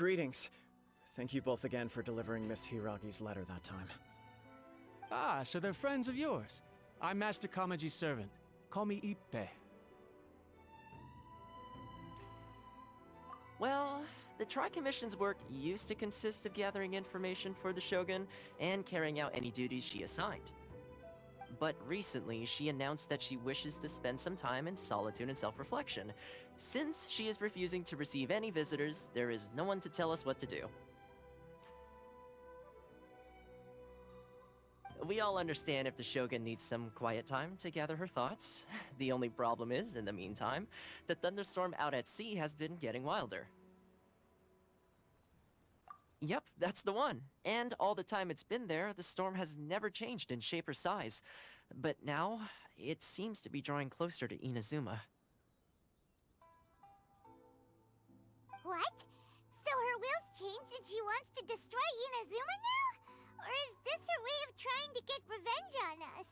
Greetings. Thank you both again for delivering Miss Hiragi's letter that time. Ah, so they're friends of yours. I'm Master Kamaji's servant. Call me Ippe. Well, the Tri-Commission's work used to consist of gathering information for the Shogun and carrying out any duties she assigned. But recently, she announced that she wishes to spend some time in solitude and self-reflection. Since she is refusing to receive any visitors, there is no one to tell us what to do. We all understand if the Shogun needs some quiet time to gather her thoughts. The only problem is, in the meantime, the thunderstorm out at sea has been getting wilder. Yep, that's the one. And all the time it's been there, the storm has never changed in shape or size. But now, it seems to be drawing closer to Inazuma. What? So her will's changed and she wants to destroy Inazuma now? Or is this her way of trying to get revenge on us?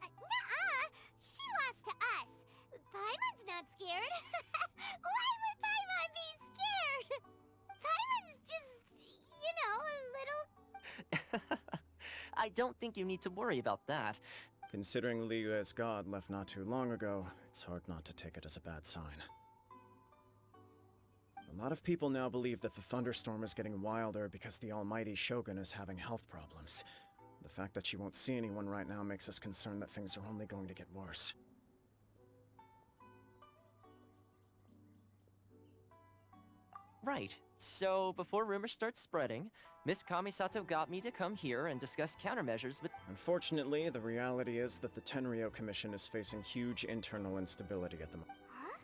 Nuh-uh! She lost to us. Paimon's not scared. Why would Paimon be scared? Paimon's just, you know, a little... I don't think you need to worry about that. Considering Liu as god left not too long ago, it's hard not to take it as a bad sign. A lot of people now believe that the thunderstorm is getting wilder because the almighty Shogun is having health problems. The fact that she won't see anyone right now makes us concerned that things are only going to get worse. Right. So, before rumors start spreading, Miss Kamisato got me to come here and discuss countermeasures with— Unfortunately, the reality is that the Tenryou Commission is facing huge internal instability at the moment. Huh?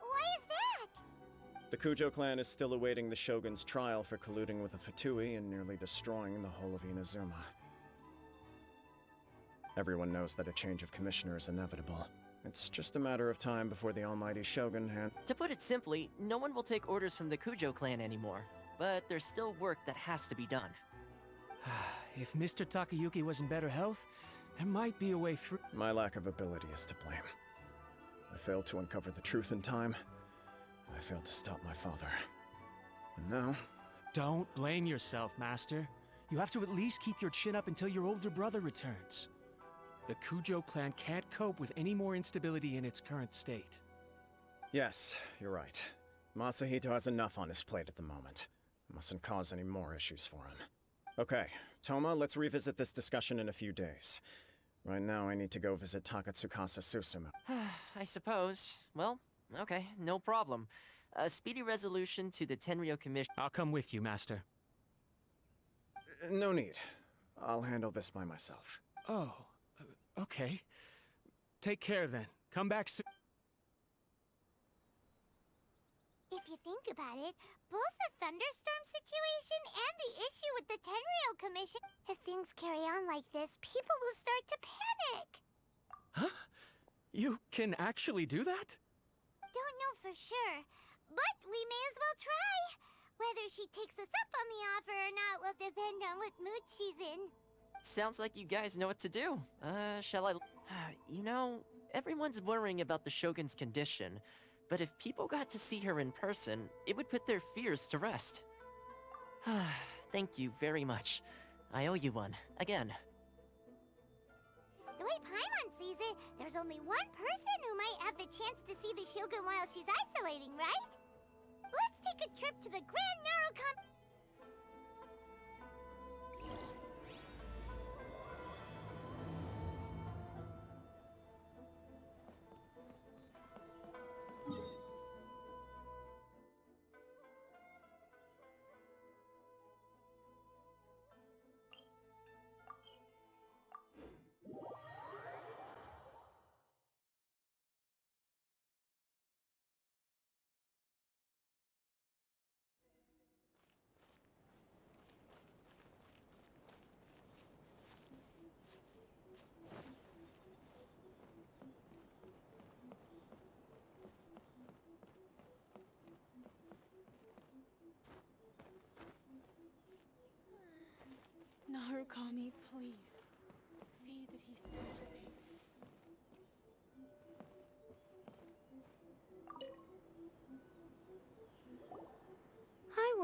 Why is that? The Kujo clan is still awaiting the Shogun's trial for colluding with the Fatui and nearly destroying the whole of Inazuma. Everyone knows that a change of commissioner is inevitable. It's just a matter of time before the almighty Shogun To put it simply, no one will take orders from the Kujo clan anymore. But there's still work that has to be done. If Mr. Takayuki was in better health, there might be a way through. My lack of ability is to blame. I failed to uncover the truth in time. I failed to stop my father. And now... Don't blame yourself, Master. You have to at least keep your chin up until your older brother returns. The Kujo clan can't cope with any more instability in its current state. Yes, you're right. Masahito has enough on his plate at the moment. Mustn't cause any more issues for him. Okay, Toma, let's revisit this discussion in a few days. Right now, I need to go visit Takatsukasa Susumu. I suppose. Well, okay, no problem. A speedy resolution to the Tenryou Commission— I'll come with you, Master. No need. I'll handle this by myself. Oh, okay. Take care then. Come back soon. If you think about it, both the thunderstorm situation and the issue with the Tenryou Commission, if things carry on like this, people will start to panic. Huh? You can actually do that? Don't know for sure, but we may as well try. Whether she takes us up on the offer or not will depend on what mood she's in. Sounds like you guys know what to do. Shall I— You know, everyone's worrying about the Shogun's condition. But if people got to see her in person, it would put their fears to rest. Thank you very much. I owe you one, again. The way Paimon sees it, there's only one person who might have the chance to see the Shogun while she's isolating, right? Let's take a trip to the Grand Neurocom— Narukami, please. See that he stays safe.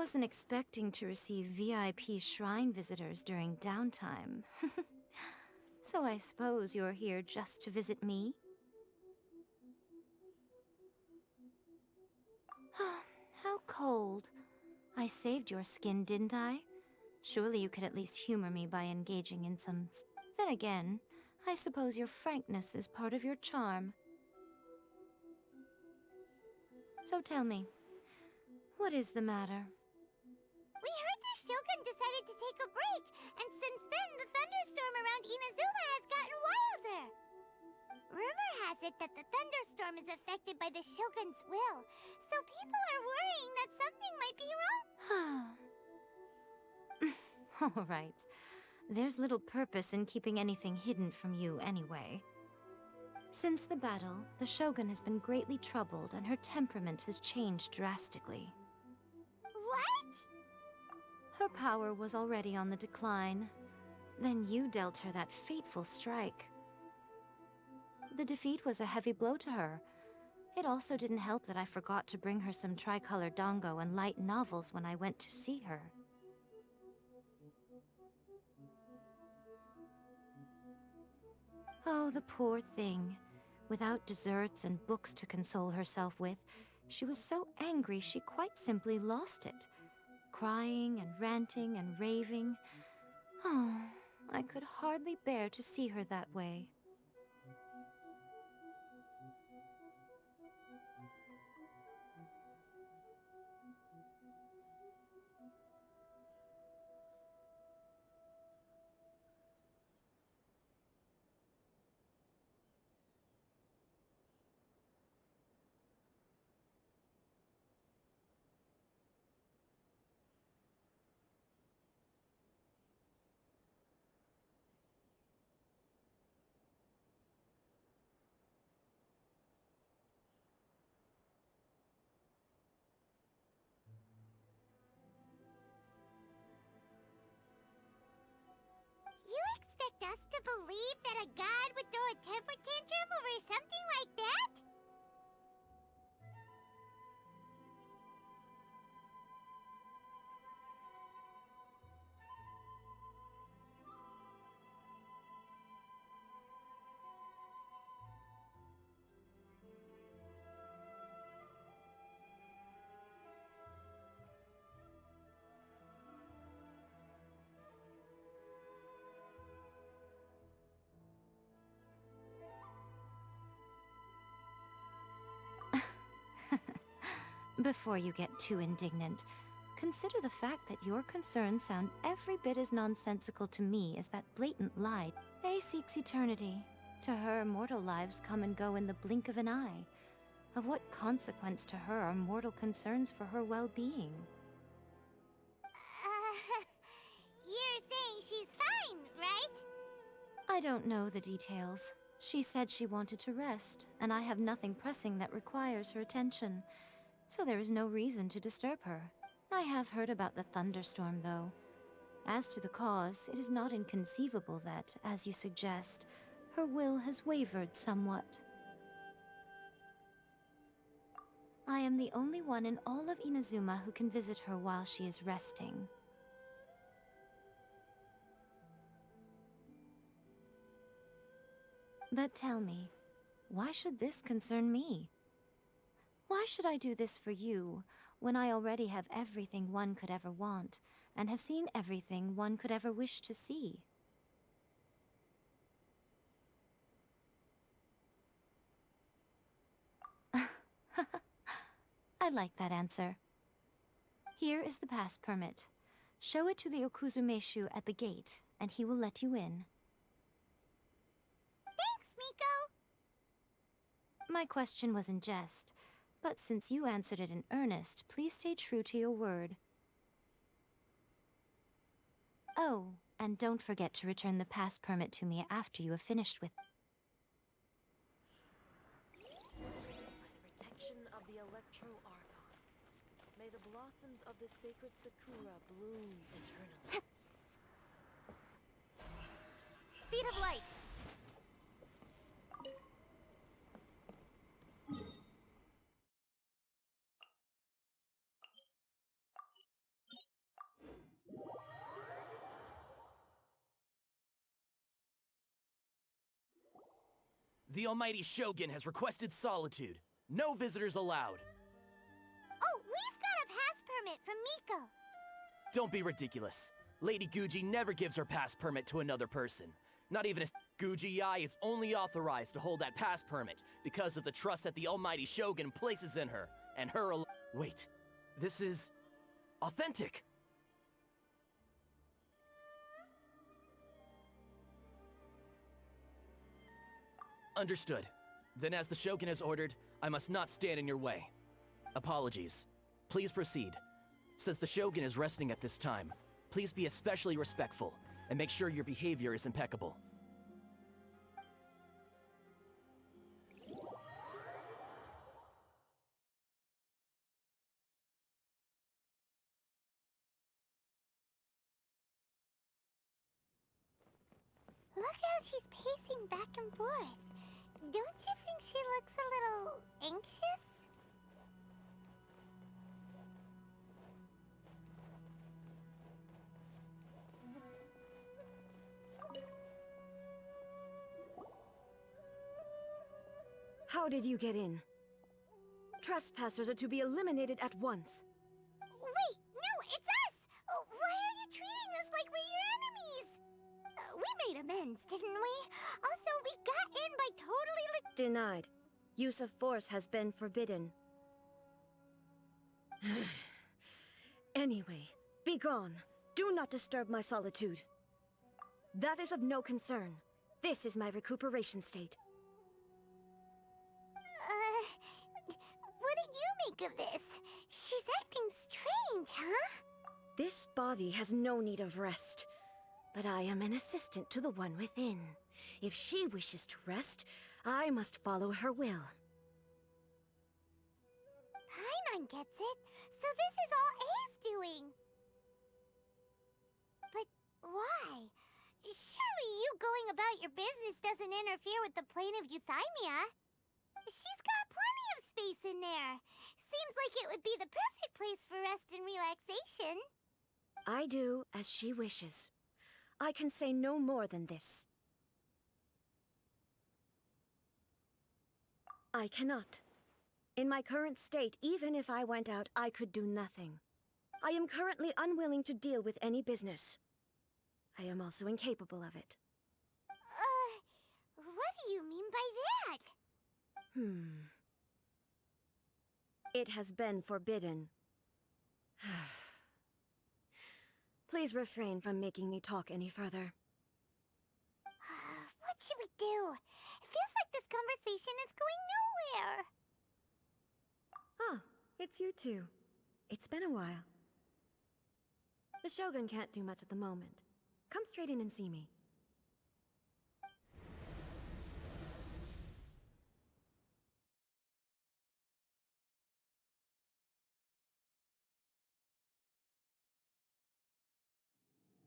wasn't expecting to receive VIP shrine visitors during downtime. So I suppose you're here just to visit me? How cold. I saved your skin, didn't I? Surely you could at least humor me by engaging in some... Then again, I suppose your frankness is part of your charm. So tell me, what is the matter? We heard the Shogun decided to take a break, and since then the thunderstorm around Inazuma has gotten wilder. Rumor has it that the thunderstorm is affected by the Shogun's will, so people are worrying that something might be wrong. All right. There's little purpose in keeping anything hidden from you anyway. Since the battle, the Shogun has been greatly troubled and her temperament has changed drastically. What? Her power was already on the decline. Then you dealt her that fateful strike. The defeat was a heavy blow to her. It also didn't help that I forgot to bring her some tricolor dango and light novels when I went to see her. Oh, the poor thing. Without desserts and books to console herself with, she was so angry she quite simply lost it. Crying and ranting and raving. Oh, I could hardly bear to see her that way. You expect us to believe that a god would throw a temper tantrum over something like that? Before you get too indignant, consider the fact that your concerns sound every bit as nonsensical to me as that blatant lie. A seeks eternity. To her, mortal lives come and go in the blink of an eye. Of what consequence to her are mortal concerns for her well-being? You're saying she's fine, right? I don't know the details. She said she wanted to rest, and I have nothing pressing that requires her attention. So there is no reason to disturb her. I have heard about the thunderstorm, though. As to the cause, it is not inconceivable that, as you suggest, her will has wavered somewhat. I am the only one in all of Inazuma who can visit her while she is resting. But tell me, why should this concern me? Why should I do this for you, when I already have everything one could ever want, and have seen everything one could ever wish to see? I like that answer. Here is the pass permit. Show it to the Okuzumeshu at the gate, and he will let you in. Thanks, Miko! My question was in jest. But since you answered it in earnest, please stay true to your word. Oh, and don't forget to return the pass permit to me after you have finished with... By the protection of the Electro Archon, may the blossoms of the sacred Sakura bloom eternally. Speed of light! The almighty Shogun has requested solitude. No visitors allowed. Oh, we've got a pass permit from Miko. Don't be ridiculous. Lady Guji never gives her pass permit to another person. Not even a Guji-ai is only authorized to hold that pass permit because of the trust that the almighty Shogun places in her, and her Wait, this is authentic. Understood. Then as the Shogun has ordered, I must not stand in your way. Apologies. Please proceed. Since the Shogun is resting at this time, please be especially respectful and make sure your behavior is impeccable. Look how she's pacing back and forth. Don't you think she looks a little anxious? How did you get in? Trespassers are to be eliminated at once. Wait, no, it's us! Why are you treating us like we're your enemies? We made amends, didn't we? Also, we got in by totally Denied. Use of force has been forbidden. Anyway, be gone. Do not disturb my solitude. That is of no concern. This is my recuperation state. What do you make of this? She's acting strange, huh? This body has no need of rest. But I am an assistant to the one within. If she wishes to rest, I must follow her will. Paimon gets it, so this is all A's doing. But why? Surely you going about your business doesn't interfere with the plane of euthymia. She's got plenty of space in there. Seems like it would be the perfect place for rest and relaxation. I do as she wishes. I can say no more than this. I cannot. In my current state, even if I went out, I could do nothing. I am currently unwilling to deal with any business. I am also incapable of it. What do you mean by that? It has been forbidden. Please refrain from making me talk any further. What should we do? It feels like this conversation is going nowhere. Ah, it's you two. It's been a while. The Shogun can't do much at the moment. Come straight in and see me.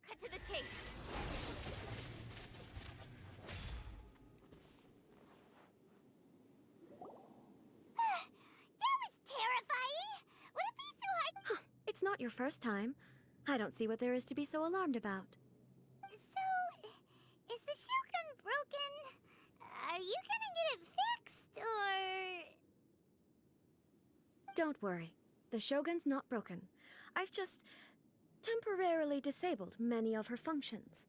Cut to the chase. That was terrifying! Would it be so hard? It's not your first time. I don't see what there is to be so alarmed about. So, is the Shogun broken? Are you gonna get it fixed, or...? Don't worry. The Shogun's not broken. I've just temporarily disabled many of her functions.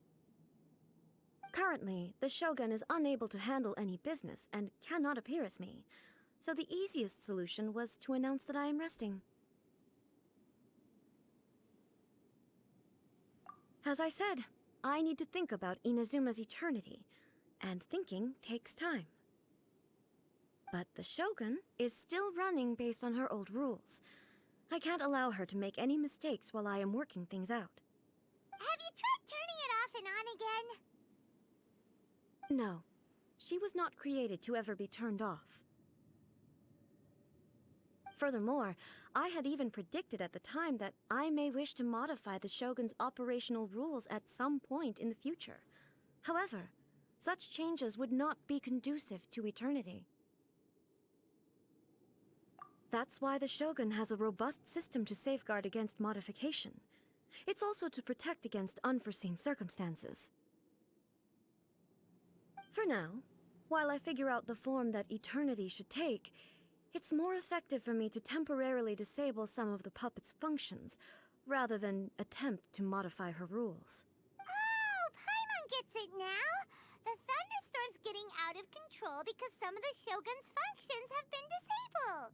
Currently, the Shogun is unable to handle any business and cannot appear as me, so the easiest solution was to announce that I am resting. As I said, I need to think about Inazuma's eternity, and thinking takes time. But the Shogun is still running based on her old rules. I can't allow her to make any mistakes while I am working things out. Have you tried turning it off and on again? No, she was not created to ever be turned off. Furthermore, I had even predicted at the time that I may wish to modify the Shogun's operational rules at some point in the future. However, such changes would not be conducive to eternity. That's why the Shogun has a robust system to safeguard against modification. It's also to protect against unforeseen circumstances. For now, While I figure out the form that eternity should take, it's more effective for me to temporarily disable some of the puppet's functions, rather than attempt to modify her rules. Oh, Paimon gets it now! The thunderstorm's getting out of control because some of the Shogun's functions have been disabled!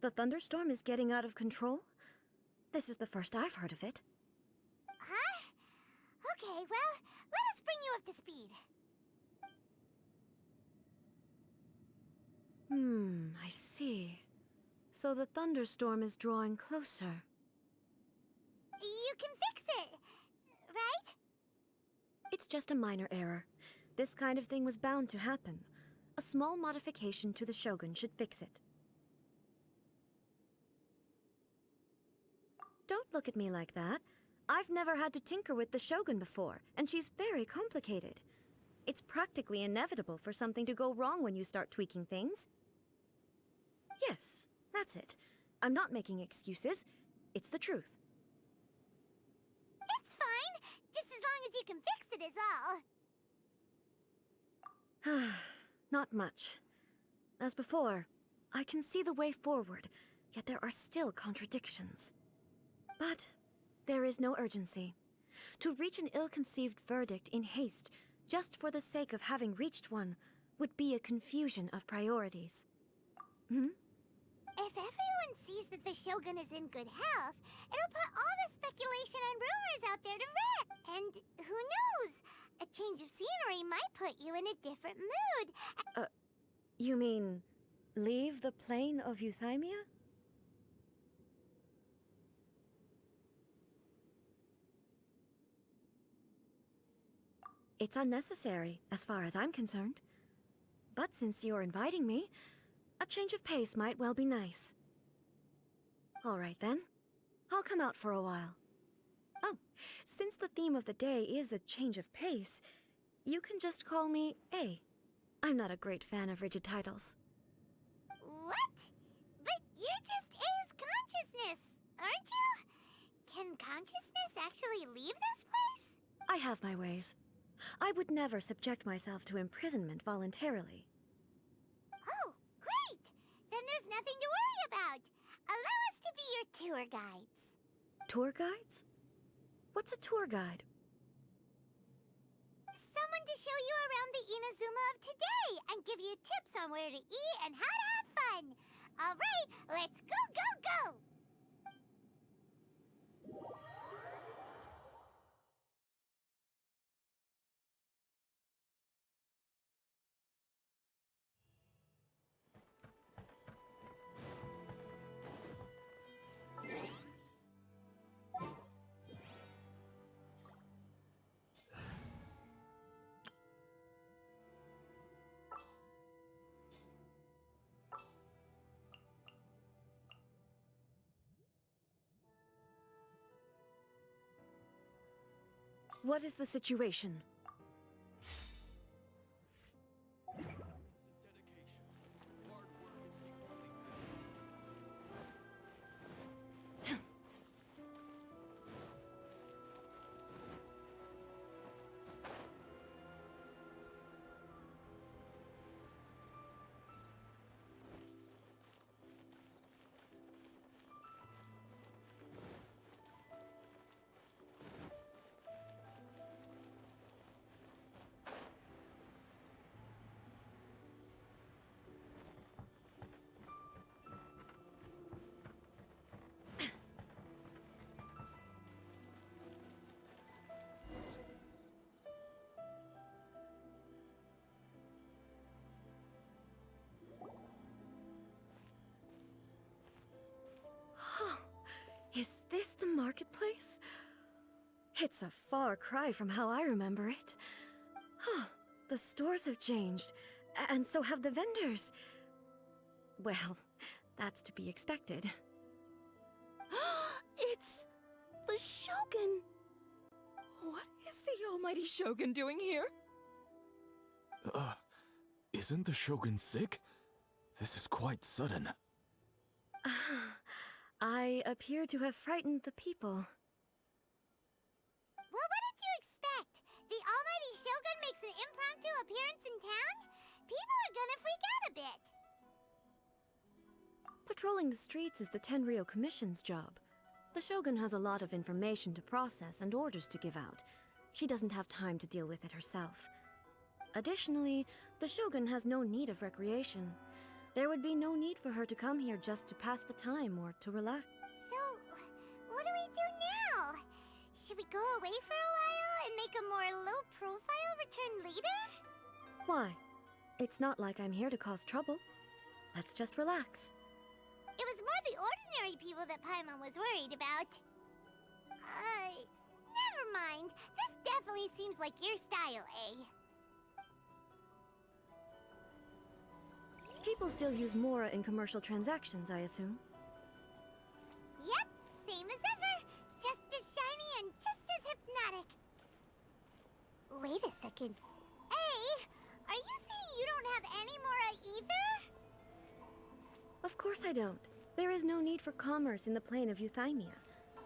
The thunderstorm is getting out of control? This is the first I've heard of it. Huh? Okay, well, let us bring you up to speed. I see. So the thunderstorm is drawing closer. You can fix it, right? It's just a minor error. This kind of thing was bound to happen. A small modification to the Shogun should fix it. Don't look at me like that. I've never had to tinker with the Shogun before, and she's very complicated. It's practically inevitable for something to go wrong when you start tweaking things. Yes, that's it. I'm not making excuses. It's the truth. It's fine, just as long as you can fix it is all. Not much. As before, I can see the way forward, yet there are still contradictions. But there is no urgency. To reach an ill-conceived verdict in haste, just for the sake of having reached one, would be a confusion of priorities. If everyone sees that the Shogun is in good health, it'll put all the speculation and rumors out there to rest. And who knows? A change of scenery might put you in a different mood. You mean, leave the plane of euthymia? It's unnecessary, as far as I'm concerned. But since you're inviting me, a change of pace might well be nice. All right then. I'll come out for a while. Oh, since the theme of the day is a change of pace, you can just call me A. I'm not a great fan of rigid titles. What? But you're just A's consciousness, aren't you? Can consciousness actually leave this place? I have my ways. I would never subject myself to imprisonment voluntarily. Oh, great! Then there's nothing to worry about. Allow us to be your tour guides. Tour guides? What's a tour guide? Someone to show you around the Inazuma of today and give you tips on where to eat and how to have fun. All right, let's go, go, go! What is the situation? Is this the marketplace? It's a far cry from how I remember it. The stores have changed, and so have the vendors. Well, that's to be expected. It's the Shogun! What is the almighty Shogun doing here? Isn't the Shogun sick? This is quite sudden. I appear to have frightened the people. Well, what did you expect? The almighty Shogun makes an impromptu appearance in town, people are gonna freak out a bit. Patrolling the streets is the Tenryou Commission's job. The Shogun has a lot of information to process and orders to give out. She doesn't have time to deal with it herself. Additionally, the Shogun has no need of recreation. There would be no need for her to come here just to pass the time or to relax. So, what do we do now? Should we go away for a while and make a more low-profile return later? Why? It's not like I'm here to cause trouble. Let's just relax. It was more the ordinary people that Paimon was worried about. Never mind. This definitely seems like your style, eh? People still use Mora in commercial transactions, I assume. Yep, same as ever. Just as shiny and just as hypnotic. Wait a second. Hey, are you saying you don't have any Mora either? Of course I don't. There is no need for commerce in the plane of Euthymia.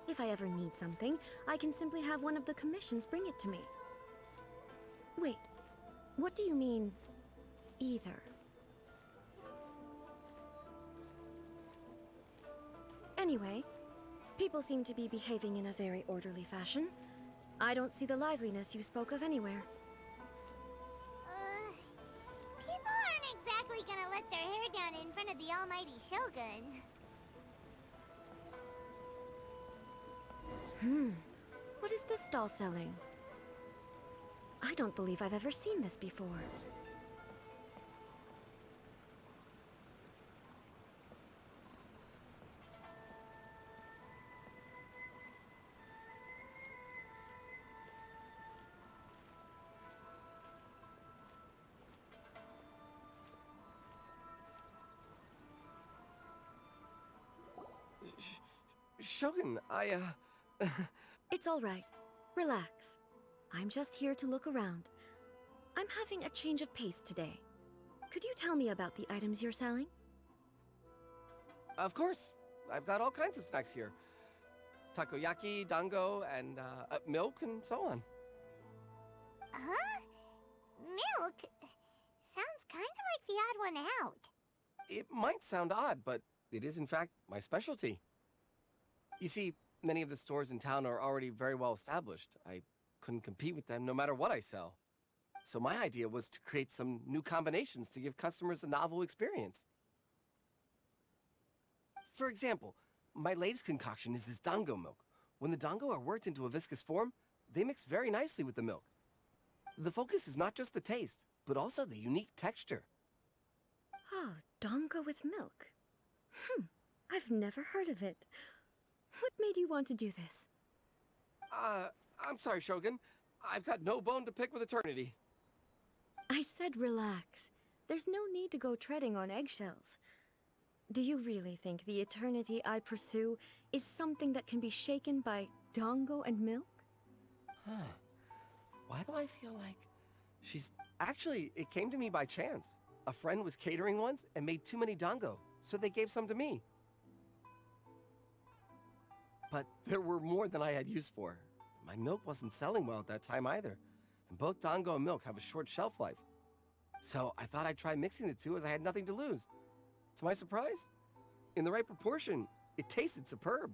If I ever need something, I can simply have one of the commissions bring it to me. Wait, what do you mean, either? Anyway, people seem to be behaving in a very orderly fashion. I don't see the liveliness you spoke of anywhere. People aren't exactly gonna let their hair down in front of the almighty Shogun. What is this stall selling? I don't believe I've ever seen this before. Shogun, It's all right. Relax. I'm just here to look around. I'm having a change of pace today. Could you tell me about the items you're selling? Of course. I've got all kinds of snacks here. Takoyaki, dango, and milk, and so on. Huh? Milk? Sounds kind of like the odd one out. It might sound odd, but it is in fact my specialty. You see, many of the stores in town are already very well established. I couldn't compete with them no matter what I sell. So my idea was to create some new combinations to give customers a novel experience. For example, my latest concoction is this dango milk. When the dango are worked into a viscous form, they mix very nicely with the milk. The focus is not just the taste, but also the unique texture. Oh, dango with milk. I've never heard of it. What made you want to do this? I'm sorry, Shogun. I've got no bone to pick with eternity. I said relax. There's no need to go treading on eggshells. Do you really think the eternity I pursue is something that can be shaken by dango and milk? Why do I feel like she's... Actually, it came to me by chance. A friend was catering once and made too many dango, so they gave some to me. But there were more than I had use for. My milk wasn't selling well at that time either, and both dango and milk have a short shelf life. So I thought I'd try mixing the two as I had nothing to lose. To my surprise, in the right proportion, it tasted superb.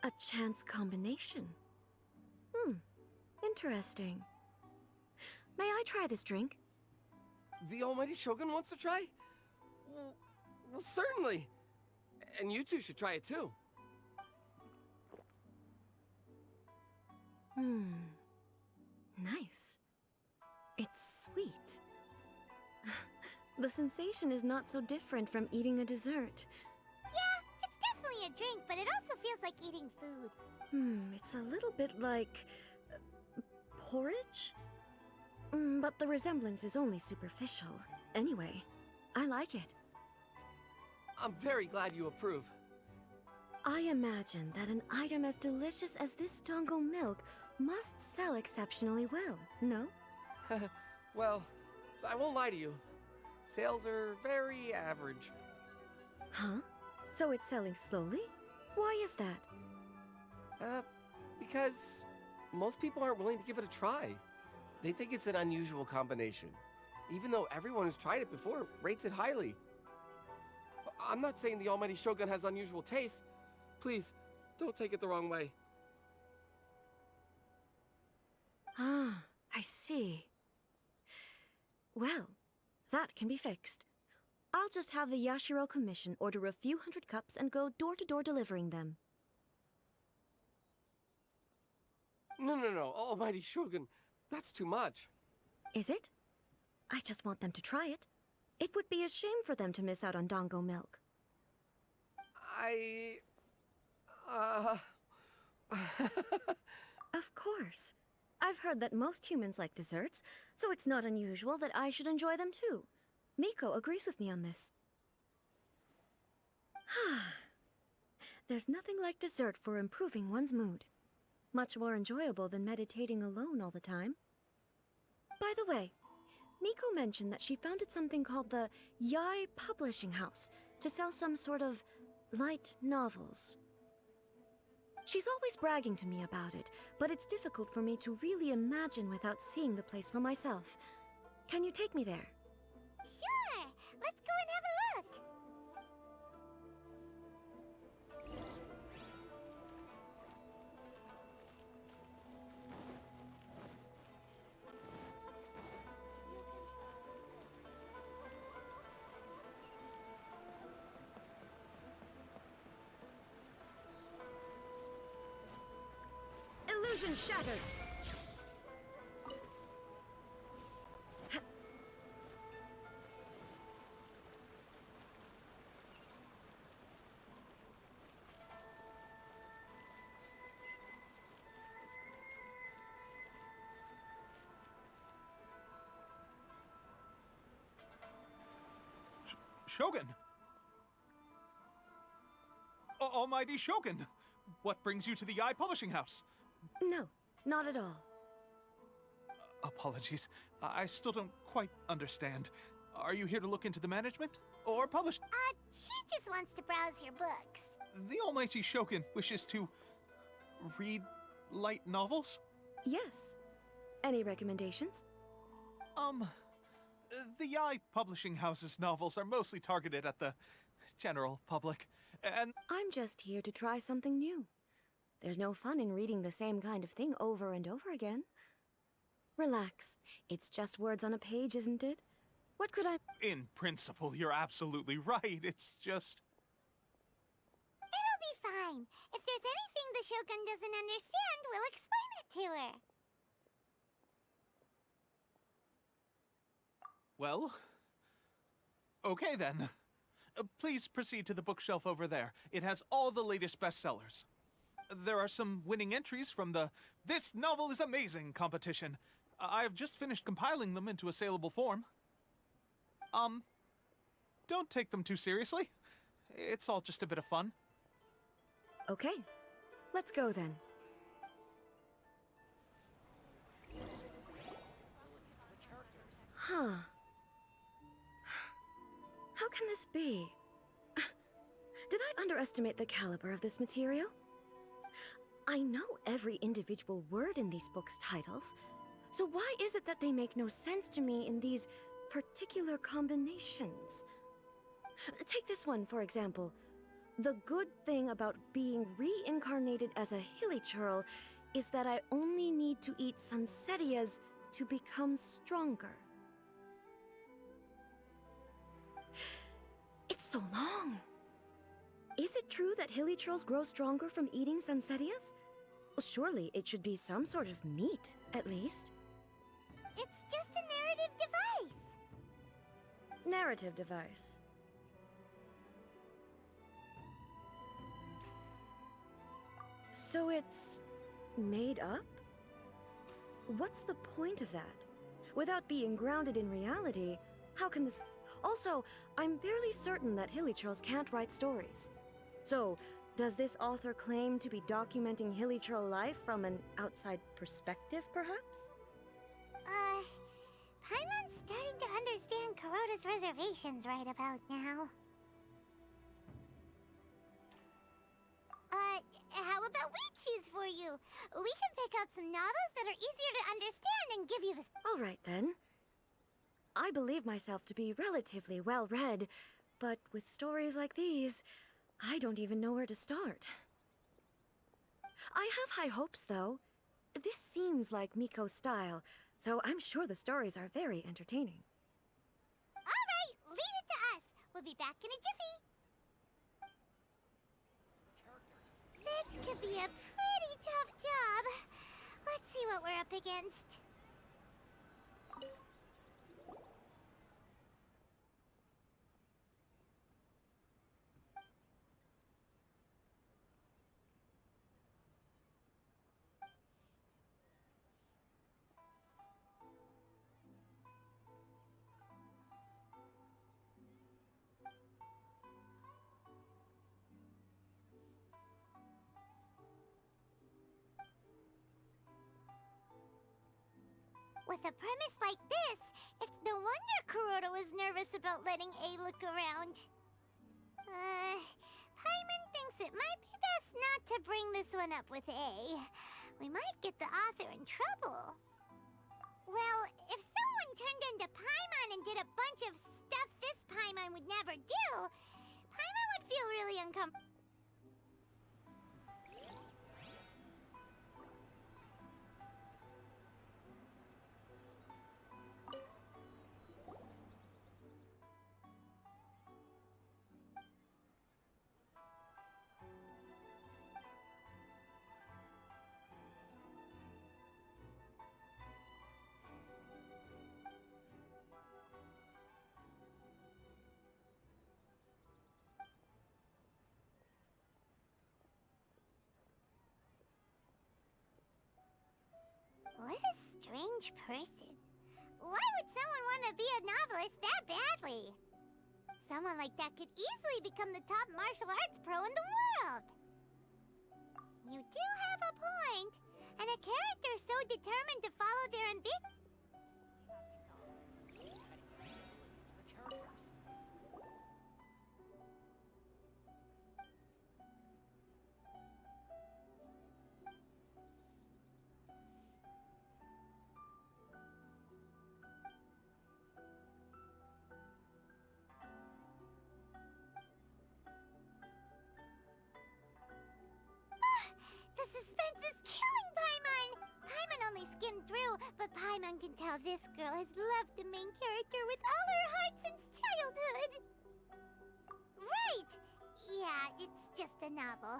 A chance combination. Interesting. May I try this drink? The almighty Shogun wants to try? Well, certainly. And you two should try it too. Nice. It's sweet. The sensation is not so different from eating a dessert. Yeah, it's definitely a drink, but it also feels like eating food. It's a little bit like... porridge? But the resemblance is only superficial. Anyway, I like it. I'm very glad you approve. I imagine that an item as delicious as this dango milk must sell exceptionally well, no? Well, I won't lie to you. Sales are very average. Huh? So it's selling slowly? Why is that? Because most people aren't willing to give it a try. They think it's an unusual combination, even though everyone who's tried it before rates it highly. I'm not saying the almighty Shogun has unusual tastes. Please, don't take it the wrong way. Ah, I see. Well, that can be fixed. I'll just have the Yashiro Commission order a few hundred cups and go door-to-door delivering them. No, almighty Shogun, that's too much. Is it? I just want them to try it. It would be a shame for them to miss out on Dango milk. Of course. I've heard that most humans like desserts, so it's not unusual that I should enjoy them too. Miko agrees with me on this. There's nothing like dessert for improving one's mood. Much more enjoyable than meditating alone all the time. By the way, Miko mentioned that she founded something called the Yai Publishing House to sell some sort of light novels. She's always bragging to me about it, but it's difficult for me to really imagine without seeing the place for myself. Can you take me there? Sure! Let's go and have a look! Illusion shattered! Shogun! Almighty Shogun! What brings you to the Yai Publishing House? No, not at all. Apologies. I still don't quite understand. Are you here to look into the management? Or publish? She just wants to browse your books. The Almighty Shogun wishes to read light novels? Yes. Any recommendations? The Yai Publishing House's novels are mostly targeted at the general public, and I'm just here to try something new. There's no fun in reading the same kind of thing over and over again. Relax. It's just words on a page, isn't it? What could I... in principle, you're absolutely right. It's just... It'll be fine. If there's anything the Shogun doesn't understand, we'll explain it to her. Well... okay then. Please proceed to the bookshelf over there. It has all the latest bestsellers. There are some winning entries from the This Novel is Amazing competition. I've just finished compiling them into a saleable form. Don't take them too seriously. It's all just a bit of fun. Okay. Let's go then. Huh. How can this be? Did I underestimate the caliber of this material? I know every individual word in these books' titles, so why is it that they make no sense to me in these particular combinations? Take this one, for example. The good thing about being reincarnated as a hilly churl is that I only need to eat Sunsetias to become stronger. It's so long. Is it true that hilly churls grow stronger from eating Sunsetias? Well, surely it should be some sort of meat, at least. It's just a narrative device. Narrative device. So it's made up? What's the point of that? Without being grounded in reality, how can this... Also, I'm fairly certain that hilly churls can't write stories. So, does this author claim to be documenting hilly churl life from an outside perspective, perhaps? Paimon's starting to understand Kuroda's reservations right about now. How about we choose for you? you. We can pick out some novels that are easier to understand and give you the... All right, then. I believe myself to be relatively well-read, but with stories like these, I don't even know where to start. I have high hopes, though. This seems like Miko's style, so I'm sure the stories are very entertaining. All right, leave it to us. We'll be back in a jiffy. This could be a pretty tough job. Let's see what we're up against. With a premise like this, it's no wonder Kuroda was nervous about letting A look around. Paimon thinks it might be best not to bring this one up with A. We might get the author in trouble. Well, if someone turned into Paimon and did a bunch of stuff this Paimon would never do, Paimon would feel really uncomfortable. What a strange person. Why would someone want to be a novelist that badly? Someone like that could easily become the top martial arts pro in the world. You do have a point. And a character so determined to follow their ambition. The suspense is killing Paimon! Paimon only skimmed through, but Paimon can tell this girl has loved the main character with all her heart since childhood. Right! Yeah, it's just a novel.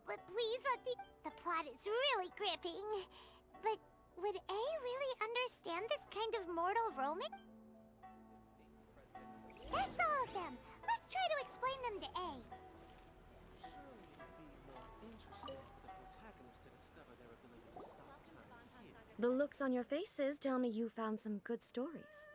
But please let the plot is really gripping. But would A really understand this kind of mortal romance? That's all of them! Let's try to explain them to A. Surely it would be more interesting for the protagonist to discover their ability to stop time here. The looks on your faces tell me you found some good stories.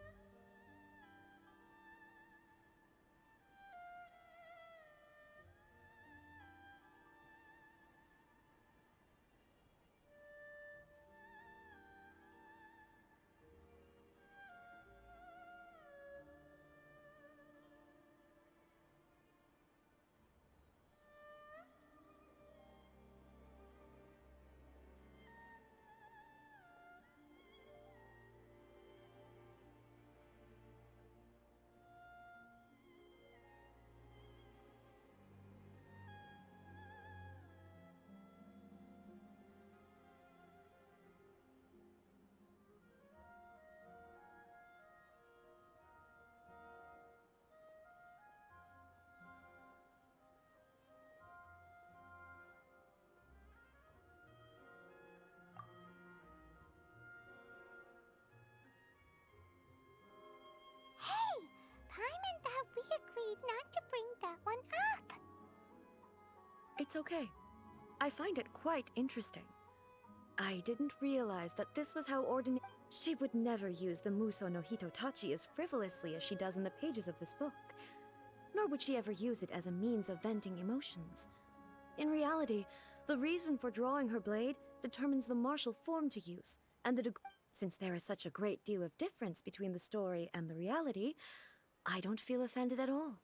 Hey! Paimon thought we agreed not to bring that one up. It's okay. I find it quite interesting. I didn't realize that this was how ordinary... She would never use the Muso no Hitotachi as frivolously as she does in the pages of this book. Nor would she ever use it as a means of venting emotions. In reality, the reason for drawing her blade determines the martial form to use, and the degree... Since there is such a great deal of difference between the story and the reality, I don't feel offended at all.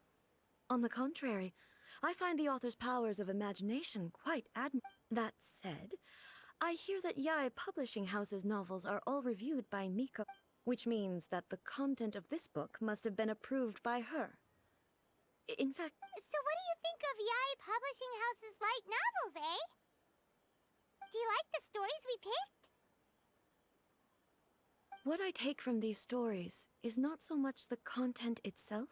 On the contrary, I find the author's powers of imagination quite admirable. That said, I hear that Yae Publishing House's novels are all reviewed by Miko, which means that the content of this book must have been approved by her. In fact... So what do you think of Yae Publishing House's light novels, eh? Do you like the stories we picked? What I take from these stories is not so much the content itself,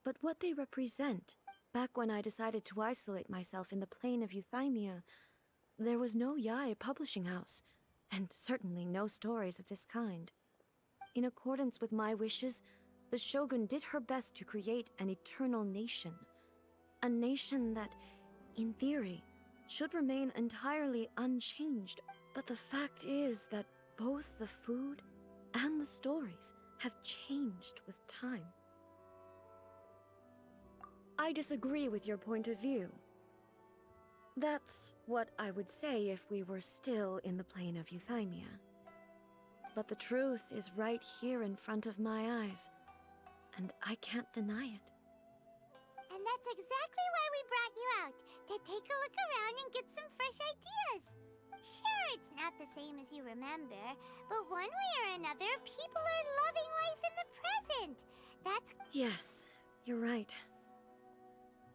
but what they represent. Back when I decided to isolate myself in the plane of Euthymia, there was no Yae Publishing House, and certainly no stories of this kind. In accordance with my wishes, the Shogun did her best to create an eternal nation. A nation that, in theory, should remain entirely unchanged. But the fact is that both the food and the stories have changed with time. I disagree with your point of view. That's what I would say if we were still in the plane of Euthymia. But the truth is right here in front of my eyes, and I can't deny it. And that's exactly why we brought you out, to take a look around and get some fresh ideas. Sure, it's not the same as you remember, but one way or another, people are loving life in the present. That's... Yes, you're right.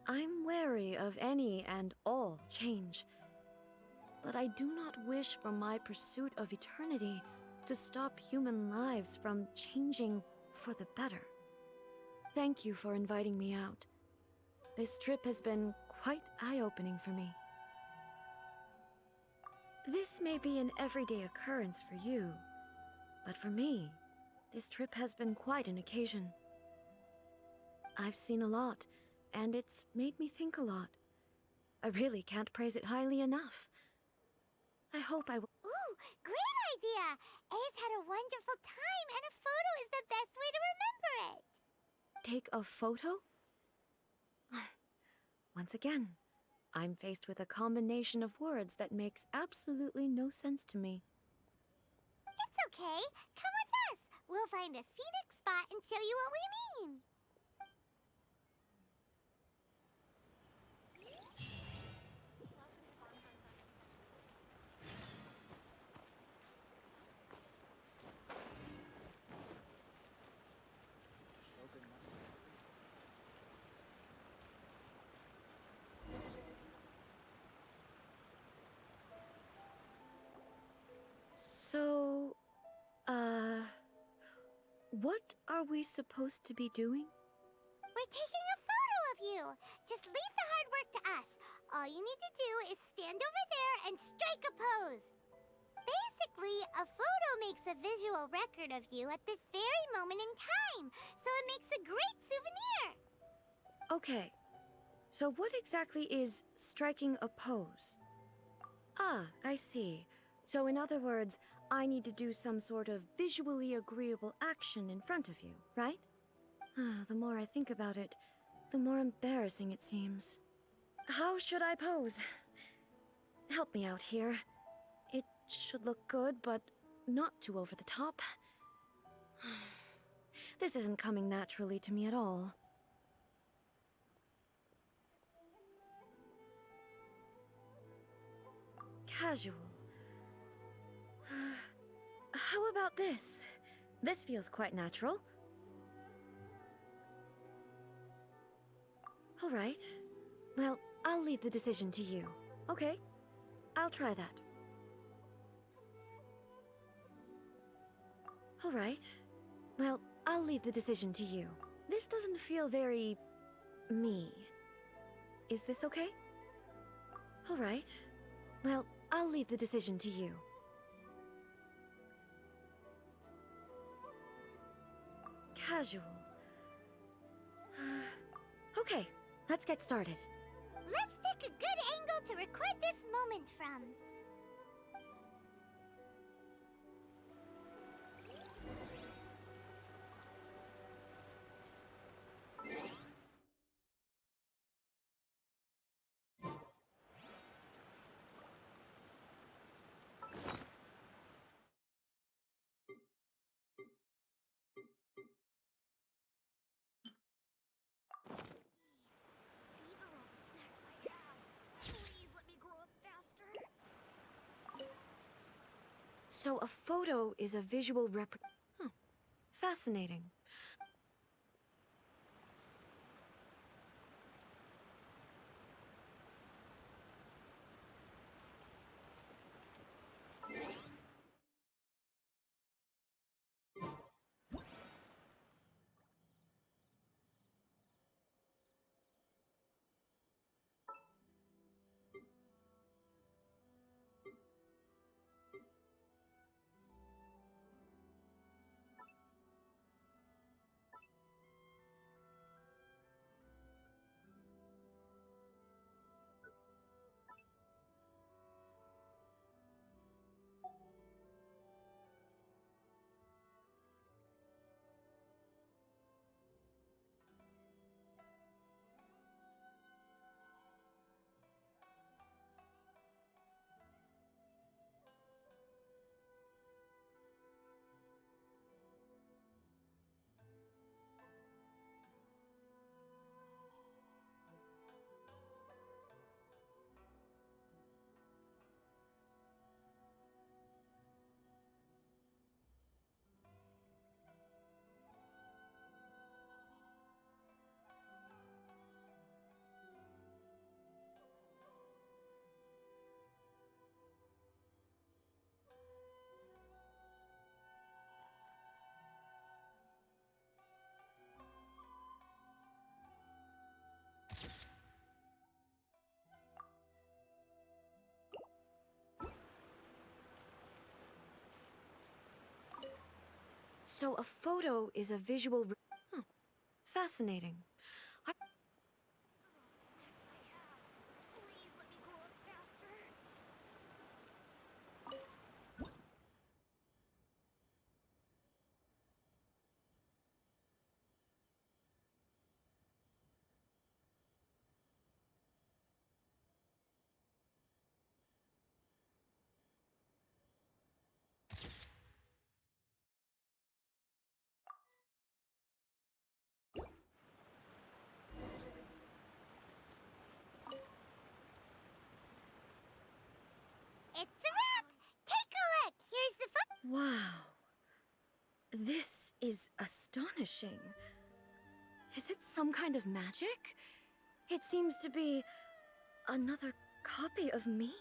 I'm wary of any and all change, but I do not wish for my pursuit of eternity to stop human lives from changing for the better. Thank you for inviting me out. This trip has been quite eye-opening for me. This may be an everyday occurrence for you, but for me, this trip has been quite an occasion. I've seen a lot, and it's made me think a lot. I really can't praise it highly enough. I hope I will... Ooh, great idea! A's had a wonderful time, and a photo is the best way to remember it. Take a photo? Once again, I'm faced with a combination of words that makes absolutely no sense to me. It's okay. Come with us. We'll find a scenic spot and show you what we mean. So, what are we supposed to be doing? We're taking a photo of you. Just leave the hard work to us. All you need to do is stand over there and strike a pose. Basically, a photo makes a visual record of you at this very moment in time, so it makes a great souvenir. Okay, so what exactly is striking a pose? Ah, I see. So in other words, I need to do some sort of visually agreeable action in front of you, right? The more I think about it, the more embarrassing it seems. How should I pose? Help me out here. It should look good, but not too over the top. This isn't coming naturally to me at all. Casual. How about this? This feels quite natural. All right. Well, I'll leave the decision to you. Okay, I'll try that. All right. Well, I'll leave the decision to you. This doesn't feel very... me. Is this okay? All right. Well, I'll leave the decision to you. Casual. Okay, let's get started. Let's pick a good angle to record this moment from. These are all the snacks I have. Please let me grow up faster. So a photo is a visual Fascinating. So a photo is a visual Fascinating. It's a wrap! Take a look! Here's the photo. Wow. This is astonishing. Is it some kind of magic? It seems to be another copy of me.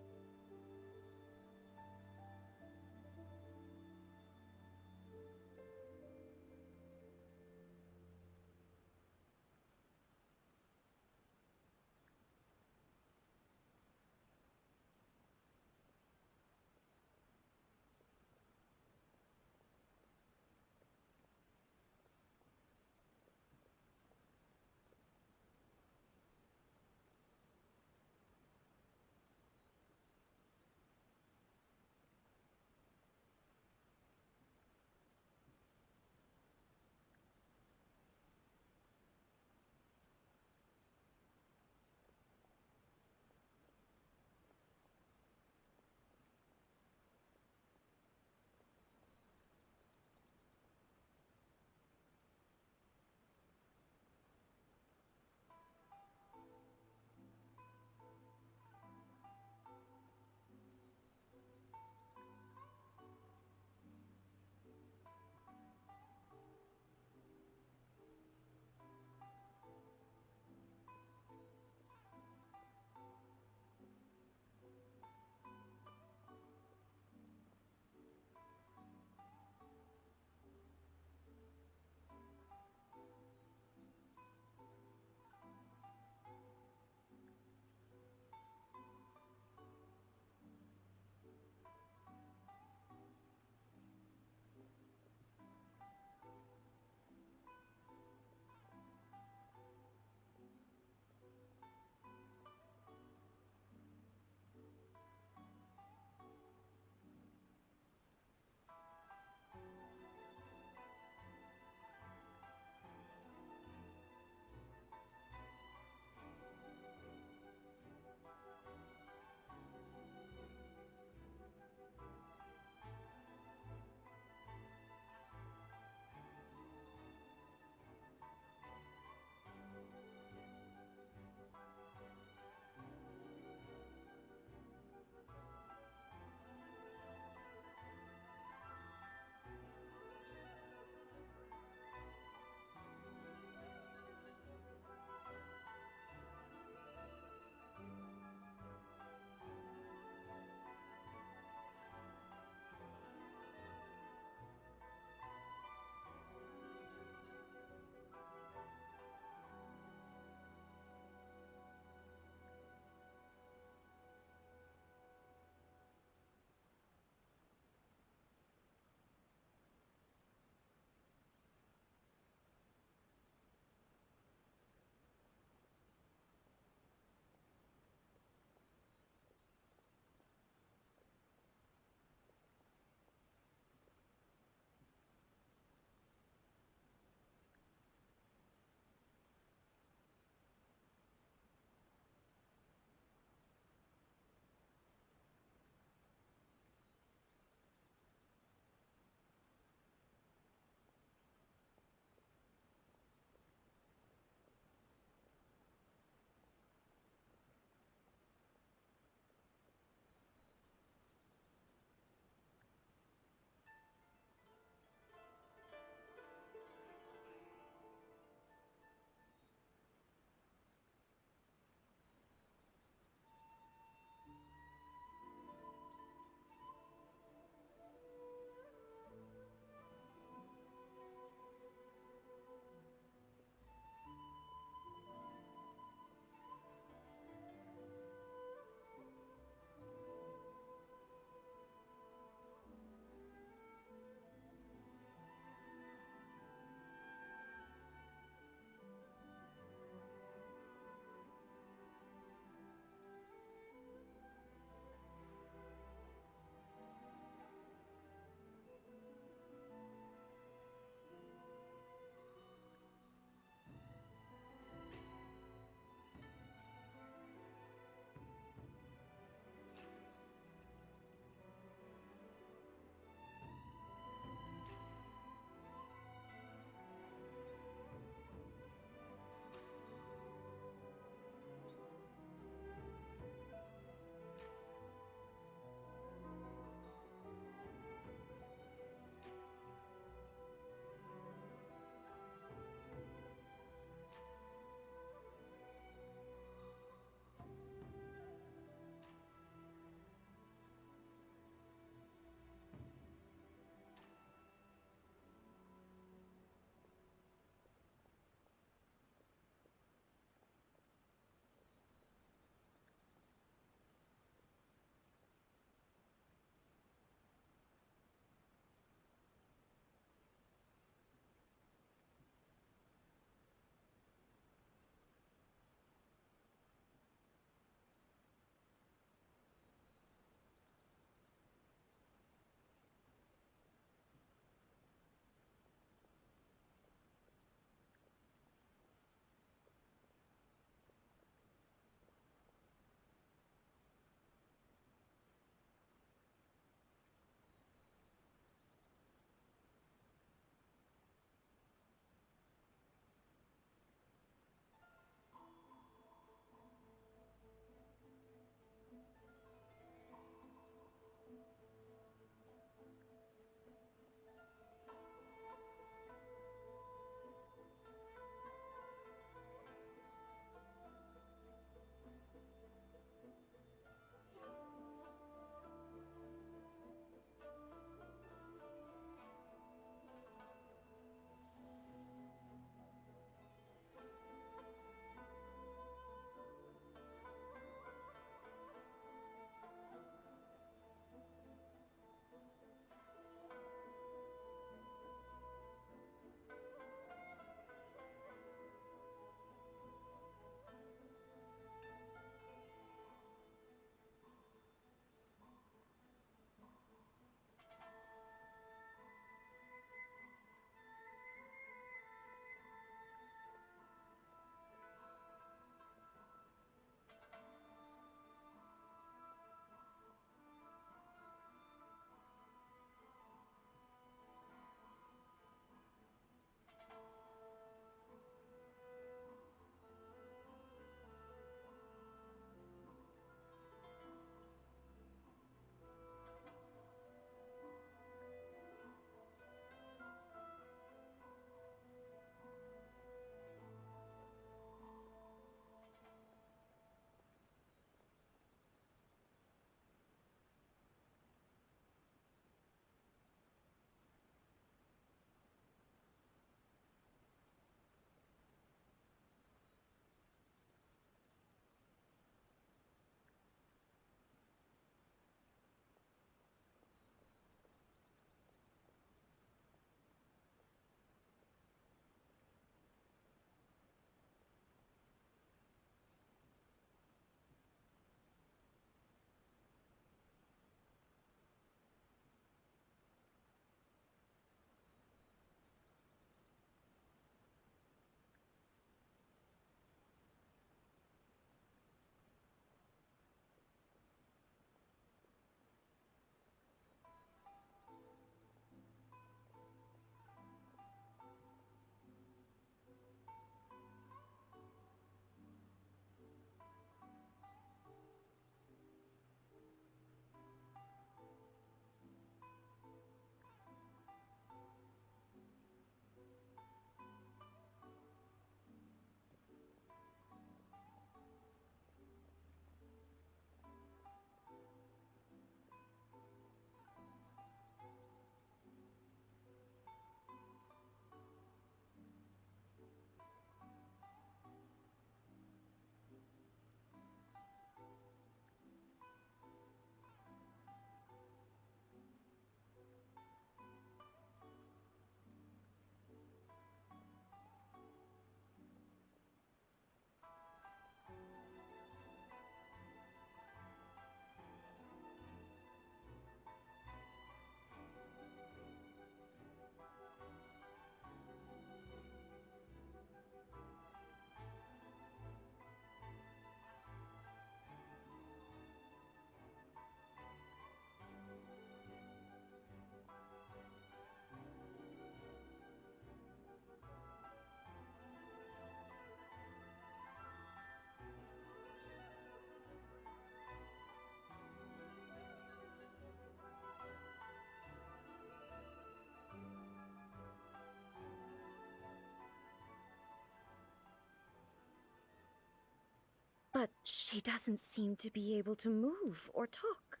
But she doesn't seem to be able to move or talk.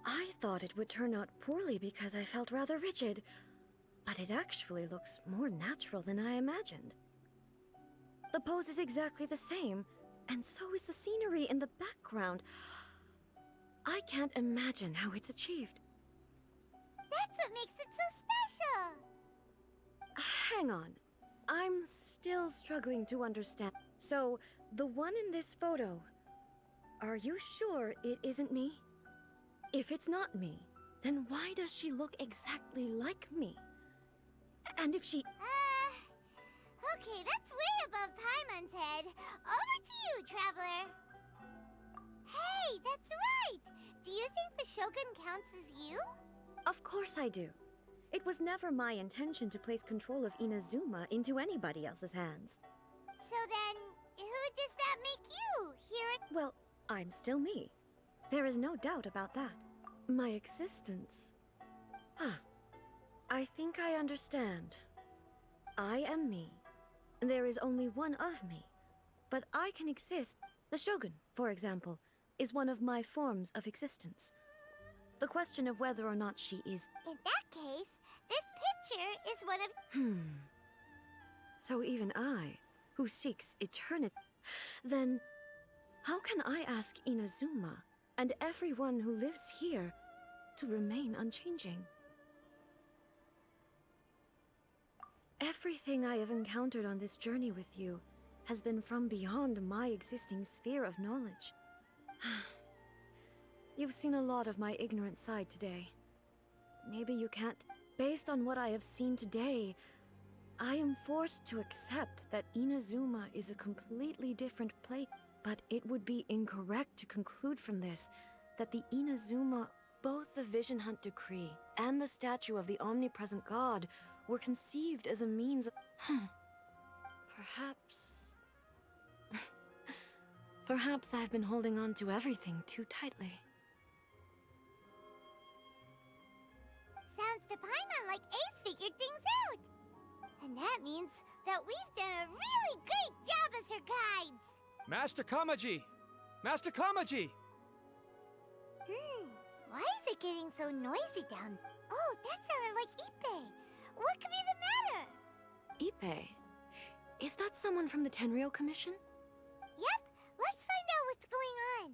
I thought it would turn out poorly because I felt rather rigid, but it actually looks more natural than I imagined. The pose is exactly the same, and so is the scenery in the background. I can't imagine how it's achieved. That's what makes it so special! Hang on. I'm still struggling to understand. So, the one in this photo, are you sure it isn't me? If it's not me, then why does she look exactly like me? And if she... Okay, that's way above Paimon's head. Over to you, Traveler. Hey, that's right! Do you think the Shogun counts as you? Of course I do. It was never my intention to place control of Inazuma into anybody else's hands. So then, who does that make you? Here at... Well, I'm still me. There is no doubt about that. My existence... I think I understand. I am me. There is only one of me. But I can exist. The Shogun, for example, is one of my forms of existence. The question of whether or not she is... In that case, this picture is one of... So even I, who seeks eternity... Then, how can I ask Inazuma and everyone who lives here to remain unchanging? Everything I have encountered on this journey with you has been from beyond my existing sphere of knowledge. You've seen a lot of my ignorant side today. Maybe you can't... Based on what I have seen today, I am forced to accept that Inazuma is a completely different place. But it would be incorrect to conclude from this that the Inazuma, both the Vision Hunt Decree and the statue of the omnipresent god, were conceived as a means of... Perhaps I've been holding on to everything too tightly. Sounds to Paimon like Ace figured things out. And that means that we've done a really great job as her guides. Master Kamaji! Master Kamaji! Why is it getting so noisy down? Oh, that sounded like Ippei. What could be the matter? Ippei? Is that someone from the Tenryou Commission? Yep, let's find out what's going on.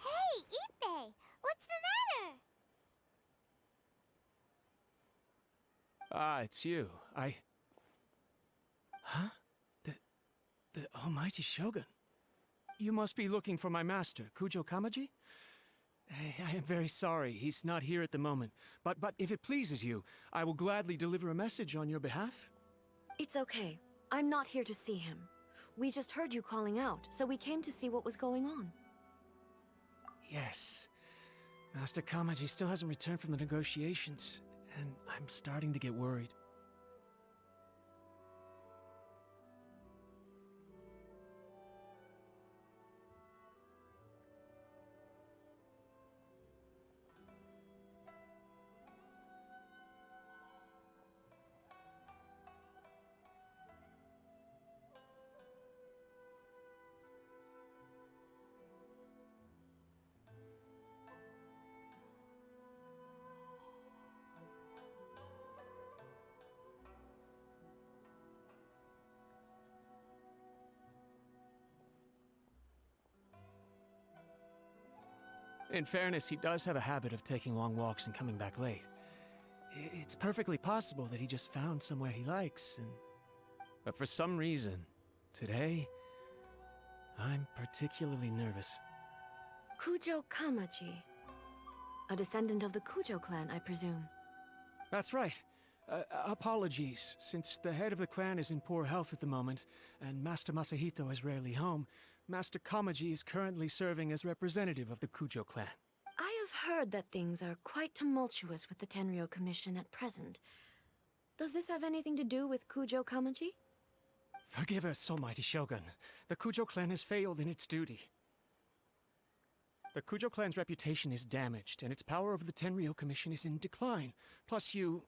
Hey, Ippei! What's the matter? Ah, it's you. Huh? The almighty Shogun. You must be looking for my master, Kujo Kamaji? I am very sorry, he's not here at the moment. But if it pleases you, I will gladly deliver a message on your behalf. It's okay. I'm not here to see him. We just heard you calling out, so we came to see what was going on. Yes. Master Kamaji still hasn't returned from the negotiations, and I'm starting to get worried. In fairness, he does have a habit of taking long walks and coming back late. It's perfectly possible that he just found somewhere he likes, But for some reason, today, I'm particularly nervous. Kujo Kamaji. A descendant of the Kujo clan, I presume. That's right. Apologies. Since the head of the clan is in poor health at the moment, and Master Masahito is rarely home, Master Kamaji is currently serving as representative of the Kujo clan. I have heard that things are quite tumultuous with the Tenryo Commission at present. Does this have anything to do with Kujo Kamaji? Forgive us, Almighty Shogun. The Kujo clan has failed in its duty. The Kujo clan's reputation is damaged, and its power over the Tenryo Commission is in decline. Plus you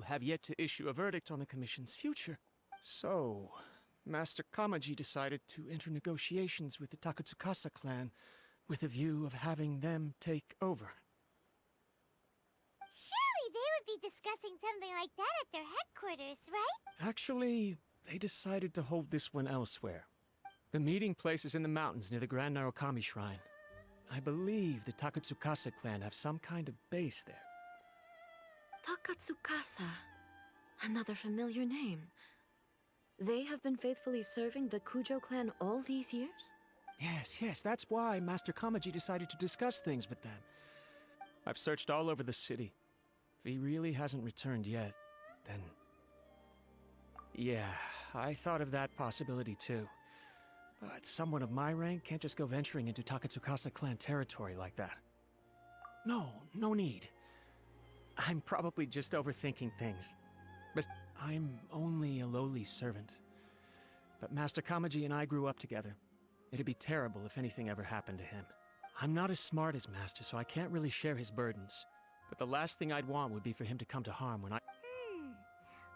have yet to issue a verdict on the Commission's future. So, Master Kamaji decided to enter negotiations with the Takatsukasa clan with a view of having them take over. Surely they would be discussing something like that at their headquarters, right? Actually, they decided to hold this one elsewhere. The meeting place is in the mountains near the Grand Narukami Shrine. I believe the Takatsukasa clan have some kind of base there. Takatsukasa. Another familiar name. They have been faithfully serving the Kujo clan all these years? Yes, that's why Master Kamaji decided to discuss things with them. I've searched all over the city. If he really hasn't returned yet, then... Yeah, I thought of that possibility too. But someone of my rank can't just go venturing into Takatsukasa clan territory like that. No need. I'm probably just overthinking things. But I'm only a lowly servant. But Master Kamaji and I grew up together. It'd be terrible if anything ever happened to him. I'm not as smart as Master, so I can't really share his burdens. But the last thing I'd want would be for him to come to harm when I...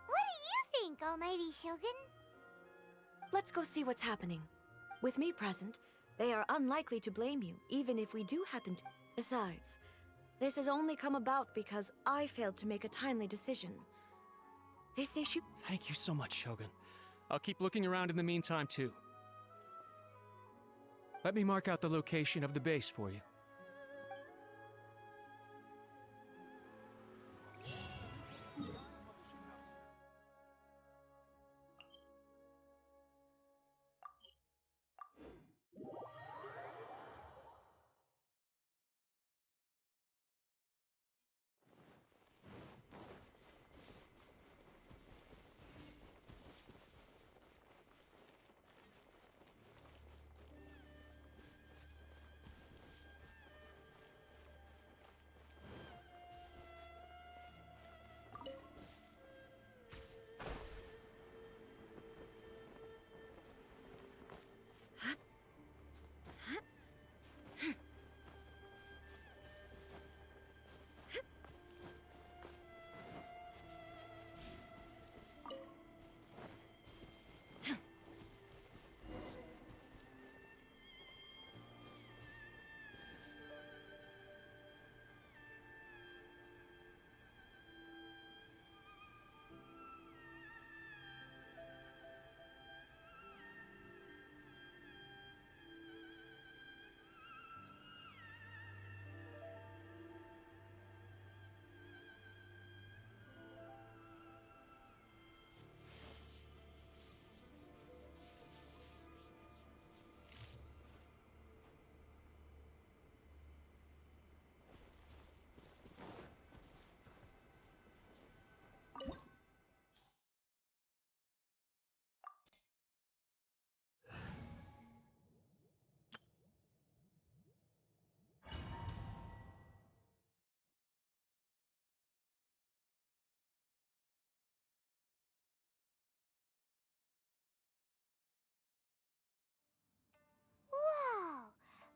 What do you think, Almighty Shogun? Let's go see what's happening. With me present, they are unlikely to blame you, even if we do happen to... Besides, this has only come about because I failed to make a timely decision. This issue... Thank you so much, Shogun. I'll keep looking around in the meantime, too. Let me mark out the location of the base for you.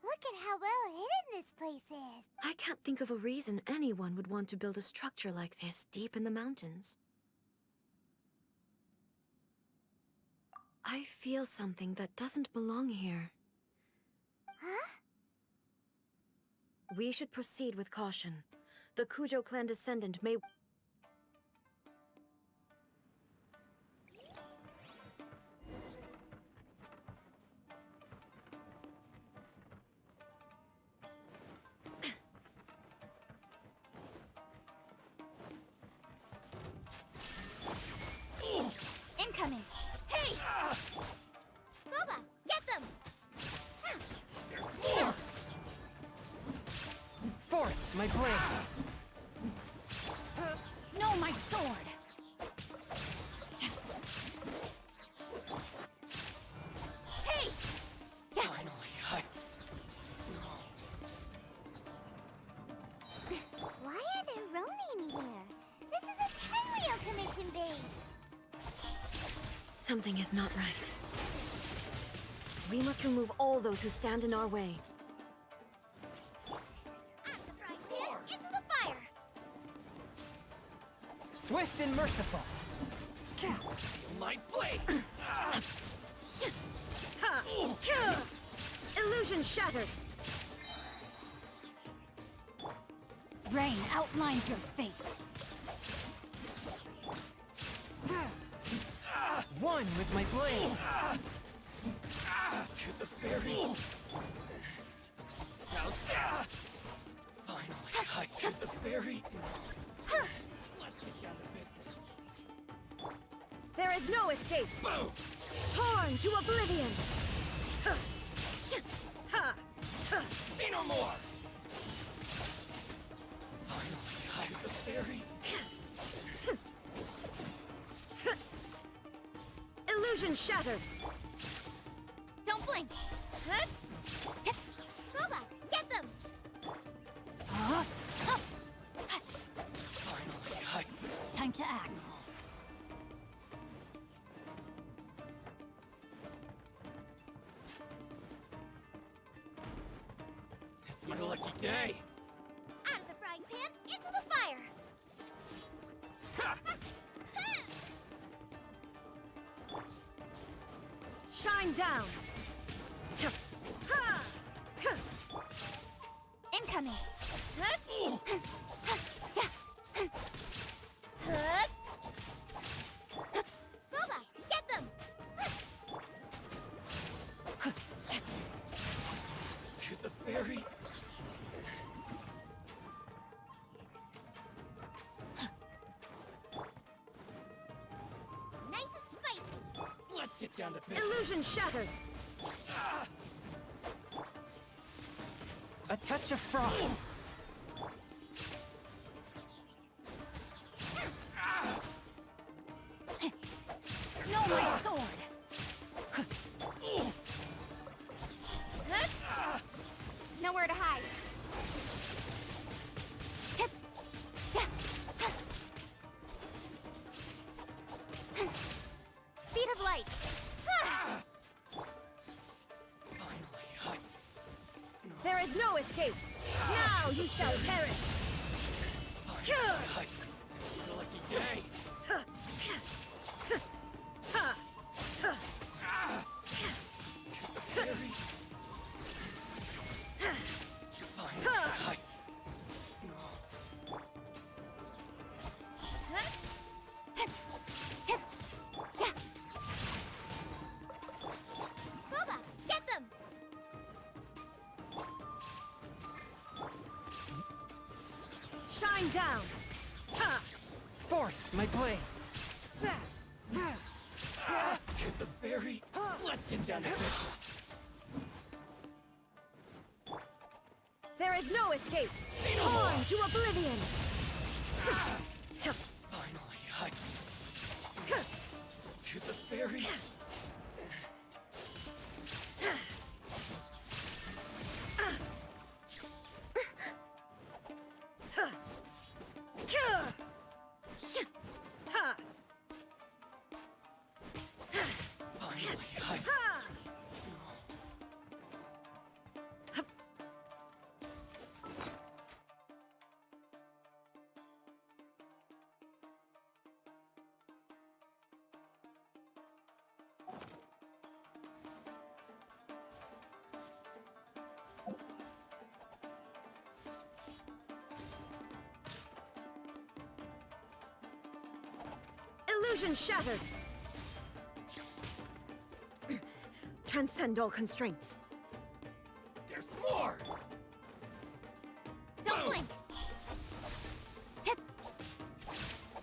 Look at how well hidden this place is. I can't think of a reason anyone would want to build a structure like this deep in the mountains. I feel something that doesn't belong here. Huh? We should proceed with caution. The Kujo clan descendant may... Incoming! Hey! Goba, get them! Forth, my plan! Something is not right. We must remove all those who stand in our way. Out of the frying pan, into the fire! Swift and merciful. My blade. Illusion shattered. Rain outlines your fate. One with my blade. To the fairy. Finally, I to the fairy. Let's get down to business. There is no escape. Boom! Torn to oblivion. Say no more. Finally, I to the fairy. Illusion shattered. Don't blink! Gooba, get them! Finally, I. Time to act. It's my lucky day. Out of the frying pan, into the fire! Ha! Shine down. Incoming! Gooba, get them! To the fairy. Nice and spicy! Let's get down to business. Illusion shattered. A touch of frost. No, my sword! Nowhere to hide. Speed of light. Finally, There is no escape. Now you shall perish. my lucky day. Fairy. Finally, Gooba, get them! Shine down. Forth, my blade. To the fairy. Let's get down to business. There is no escape. Torn to oblivion. Finally, I. To the fairy. Finally, I. Illusion shattered. Transcend all constraints. There's more. Don't blink!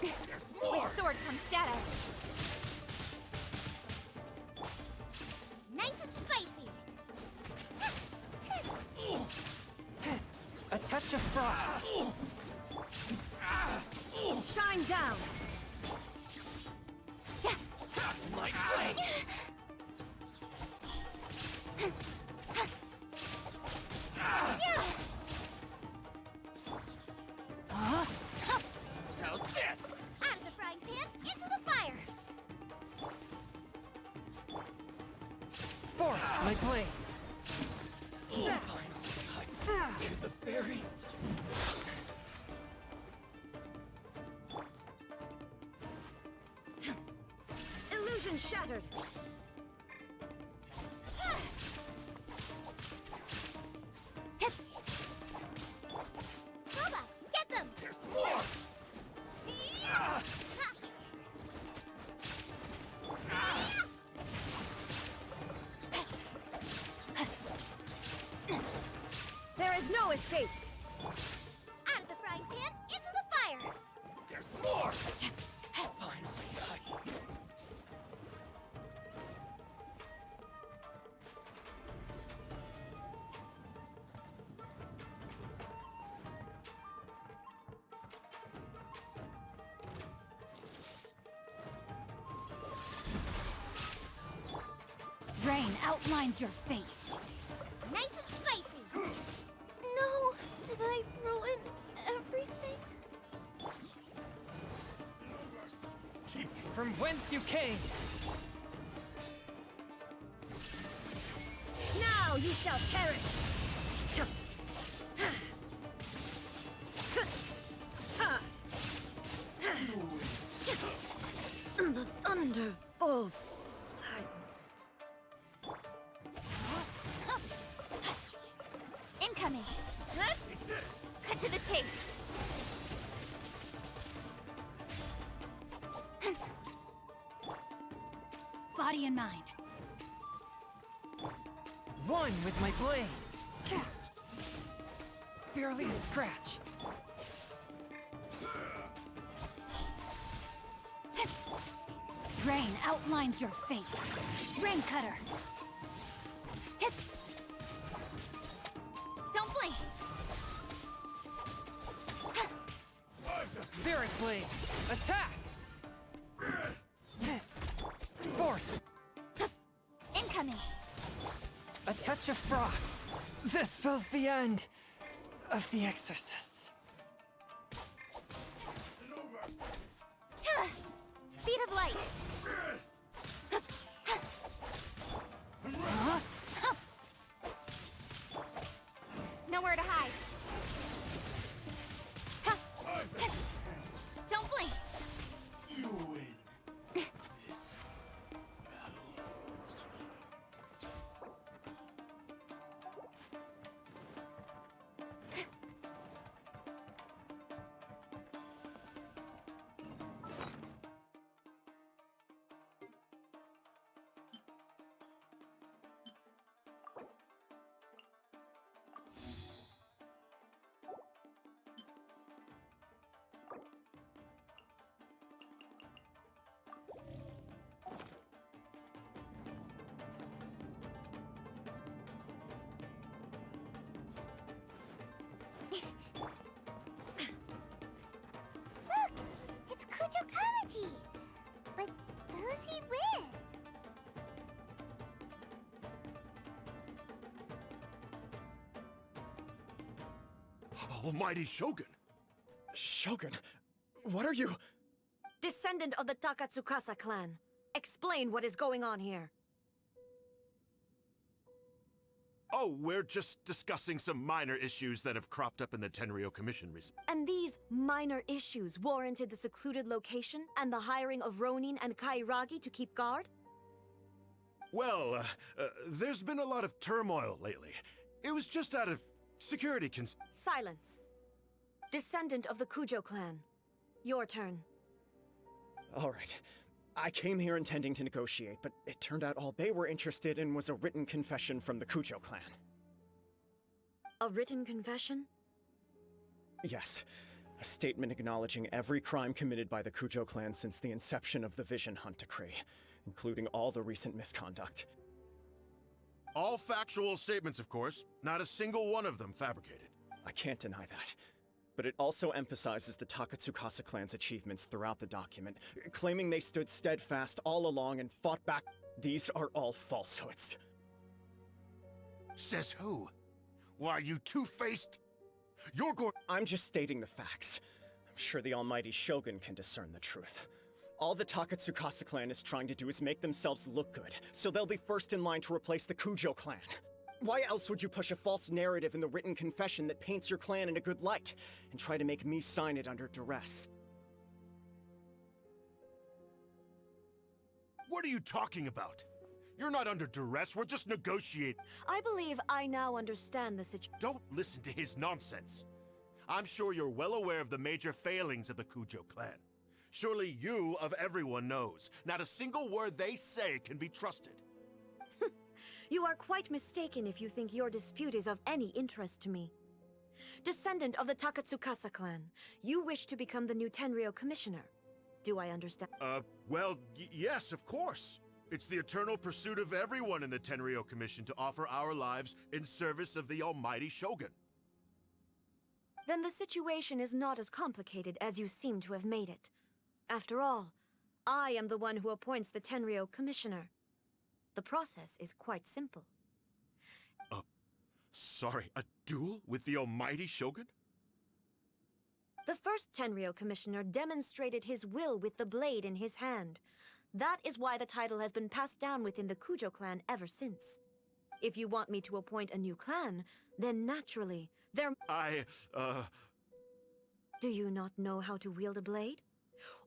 There's more. With sword comes shadow. Nice and spicy! A touch of frost. Shine down. My blade. How's this? Out of the frying pan, into the fire! my blade. Oh, finally, to the ferry. Illusion shattered. Boba, get them! There's more! There is no escape. Out of the frying pan, into the fire! There's more! Finally, Rain outlines your fate. Nice and spicy! No! Did I ruin everything? From whence you came! Now you shall perish. The thunder falls silent. Incoming! Huh? Cut to the chase! Body and mind. One with my blade! Barely a scratch. Rain outlines your fate. Rain cutter. Hit. Don't blink. Spirit blade! Attack! Fourth! Incoming. A touch of frost. This spells the end of the exorcists. Speed of light. Nowhere to hide. Don't blink. You win. This battle. Look, it's Kujo Kamaji. But who's he with? Almighty Shogun! Shogun, what are you? Descendant of the Takatsukasa clan. Explain what is going on here. Oh, we're just discussing some minor issues that have cropped up in the Tenryo Commission recently. And these minor issues warranted the secluded location and the hiring of Ronin and Kairagi to keep guard? Well, there's been a lot of turmoil lately. It was just out of security Silence. Descendant of the Kujo clan. Your turn. All right. I came here intending to negotiate, but it turned out all they were interested in was a written confession from the Kujo clan. A written confession? Yes. A statement acknowledging every crime committed by the Kujo clan since the inception of the Vision Hunt Decree, including all the recent misconduct. All factual statements, of course. Not a single one of them fabricated. I can't deny that. But it also emphasizes the Takatsukasa clan's achievements throughout the document, claiming they stood steadfast all along and fought back. These are all falsehoods. Says who? Why, you two-faced... You're going... I'm just stating the facts. I'm sure the almighty Shogun can discern the truth. All the Takatsukasa clan is trying to do is make themselves look good, so they'll be first in line to replace the Kujo clan. Why else would you push a false narrative in the written confession that paints your clan in a good light, and try to make me sign it under duress? What are you talking about? You're not under duress, we're just negotiating. I believe I now understand the situation. Don't listen to his nonsense. I'm sure you're well aware of the major failings of the Kujo clan. Surely you, of everyone, knows. Not a single word they say can be trusted. You are quite mistaken if you think your dispute is of any interest to me. Descendant of the Takatsukasa clan, you wish to become the new Tenryo commissioner. Do I understand? Well, yes, of course. It's the eternal pursuit of everyone in the Tenryo Commission to offer our lives in service of the almighty Shogun. Then the situation is not as complicated as you seem to have made it. After all, I am the one who appoints the Tenryo commissioner. The process is quite simple. Sorry, a duel with the almighty Shogun? The first Tenryo commissioner demonstrated his will with the blade in his hand. That is why the title has been passed down within the Kujo clan ever since. If you want me to appoint a new clan, then naturally, there... Do you not know how to wield a blade?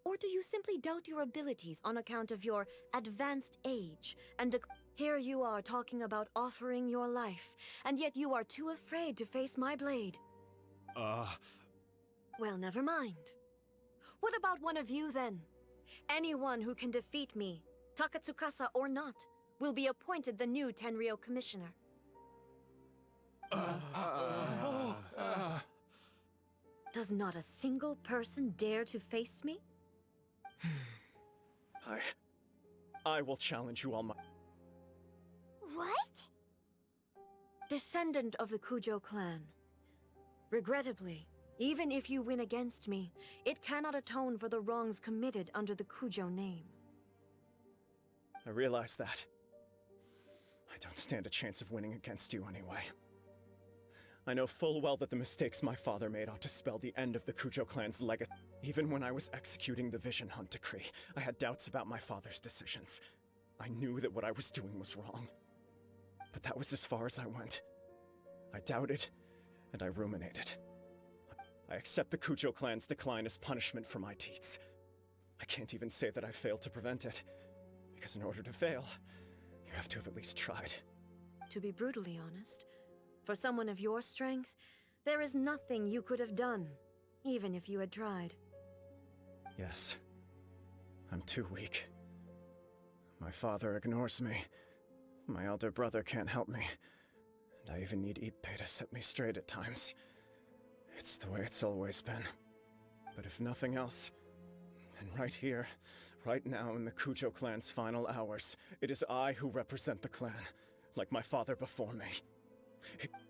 Or do you simply doubt your abilities on account of your advanced age and... Here you are talking about offering your life, and yet you are too afraid to face my blade. Well, never mind. What about one of you, then? Anyone who can defeat me, Takatsukasa or not, will be appointed the new Tenryo commissioner. Does not a single person dare to face me? I will challenge you all my... What? Descendant of the Kujo clan. Regrettably, even if you win against me, it cannot atone for the wrongs committed under the Kujo name. I realize that. I don't stand a chance of winning against you anyway. I know full well that the mistakes my father made ought to spell the end of the Kujo clan's legacy. Even when I was executing the Vision Hunt decree, I had doubts about my father's decisions. I knew that what I was doing was wrong. But that was as far as I went. I doubted, and I ruminated. I accept the Kujo clan's decline as punishment for my deeds. I can't even say that I failed to prevent it, because in order to fail, you have to have at least tried. To be brutally honest, for someone of your strength, there is nothing you could have done, even if you had tried. Yes. I'm too weak. My father ignores me. My elder brother can't help me. And I even need Ippei to set me straight at times. It's the way it's always been. But if nothing else, then right here, right now in the Kujo clan's final hours, it is I who represent the clan, like my father before me.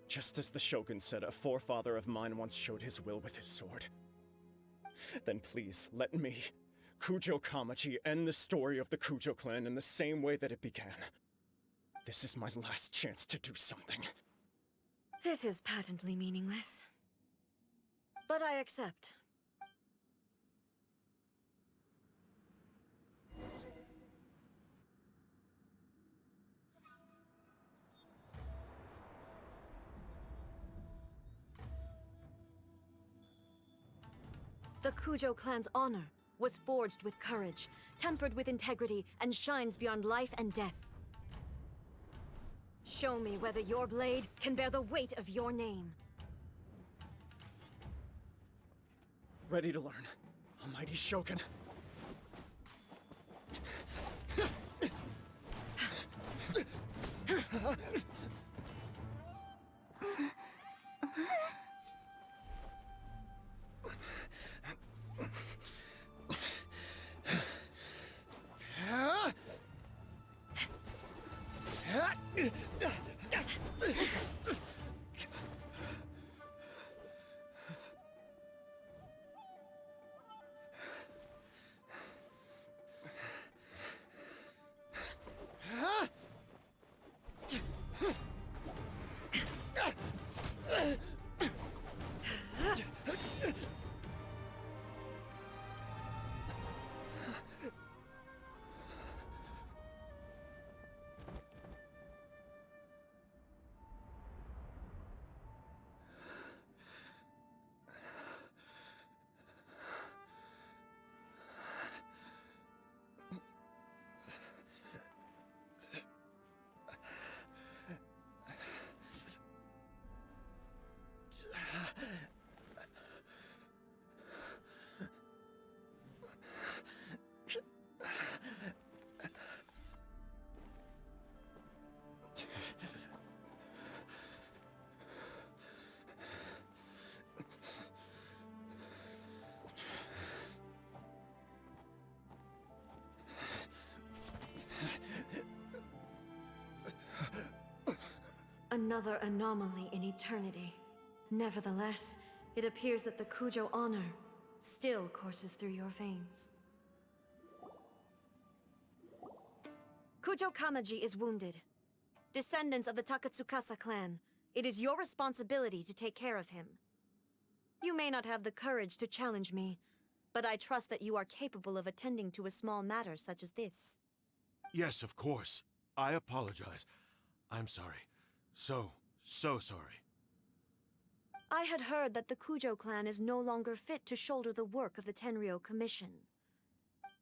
Just as the Shogun said a forefather of mine once showed his will with his sword. Then please, let me, Kujo Kamachi, end the story of the Kujo clan in the same way that it began. This is my last chance to do something. This is patently meaningless. But I accept. The Kujo clan's honor was forged with courage, tempered with integrity, and shines beyond life and death. Show me whether your blade can bear the weight of your name. Ready to learn, Almighty Shogun. Another anomaly in eternity. Nevertheless, it appears that the Kujo honor still courses through your veins. Kujo Kamaji is wounded. Descendants of the Takatsukasa clan, it is your responsibility to take care of him. You may not have the courage to challenge me, but I trust that you are capable of attending to a small matter such as this. Yes, of course. I apologize. I'm sorry. So sorry. I had heard that the Kujo clan is no longer fit to shoulder the work of the Tenryo Commission.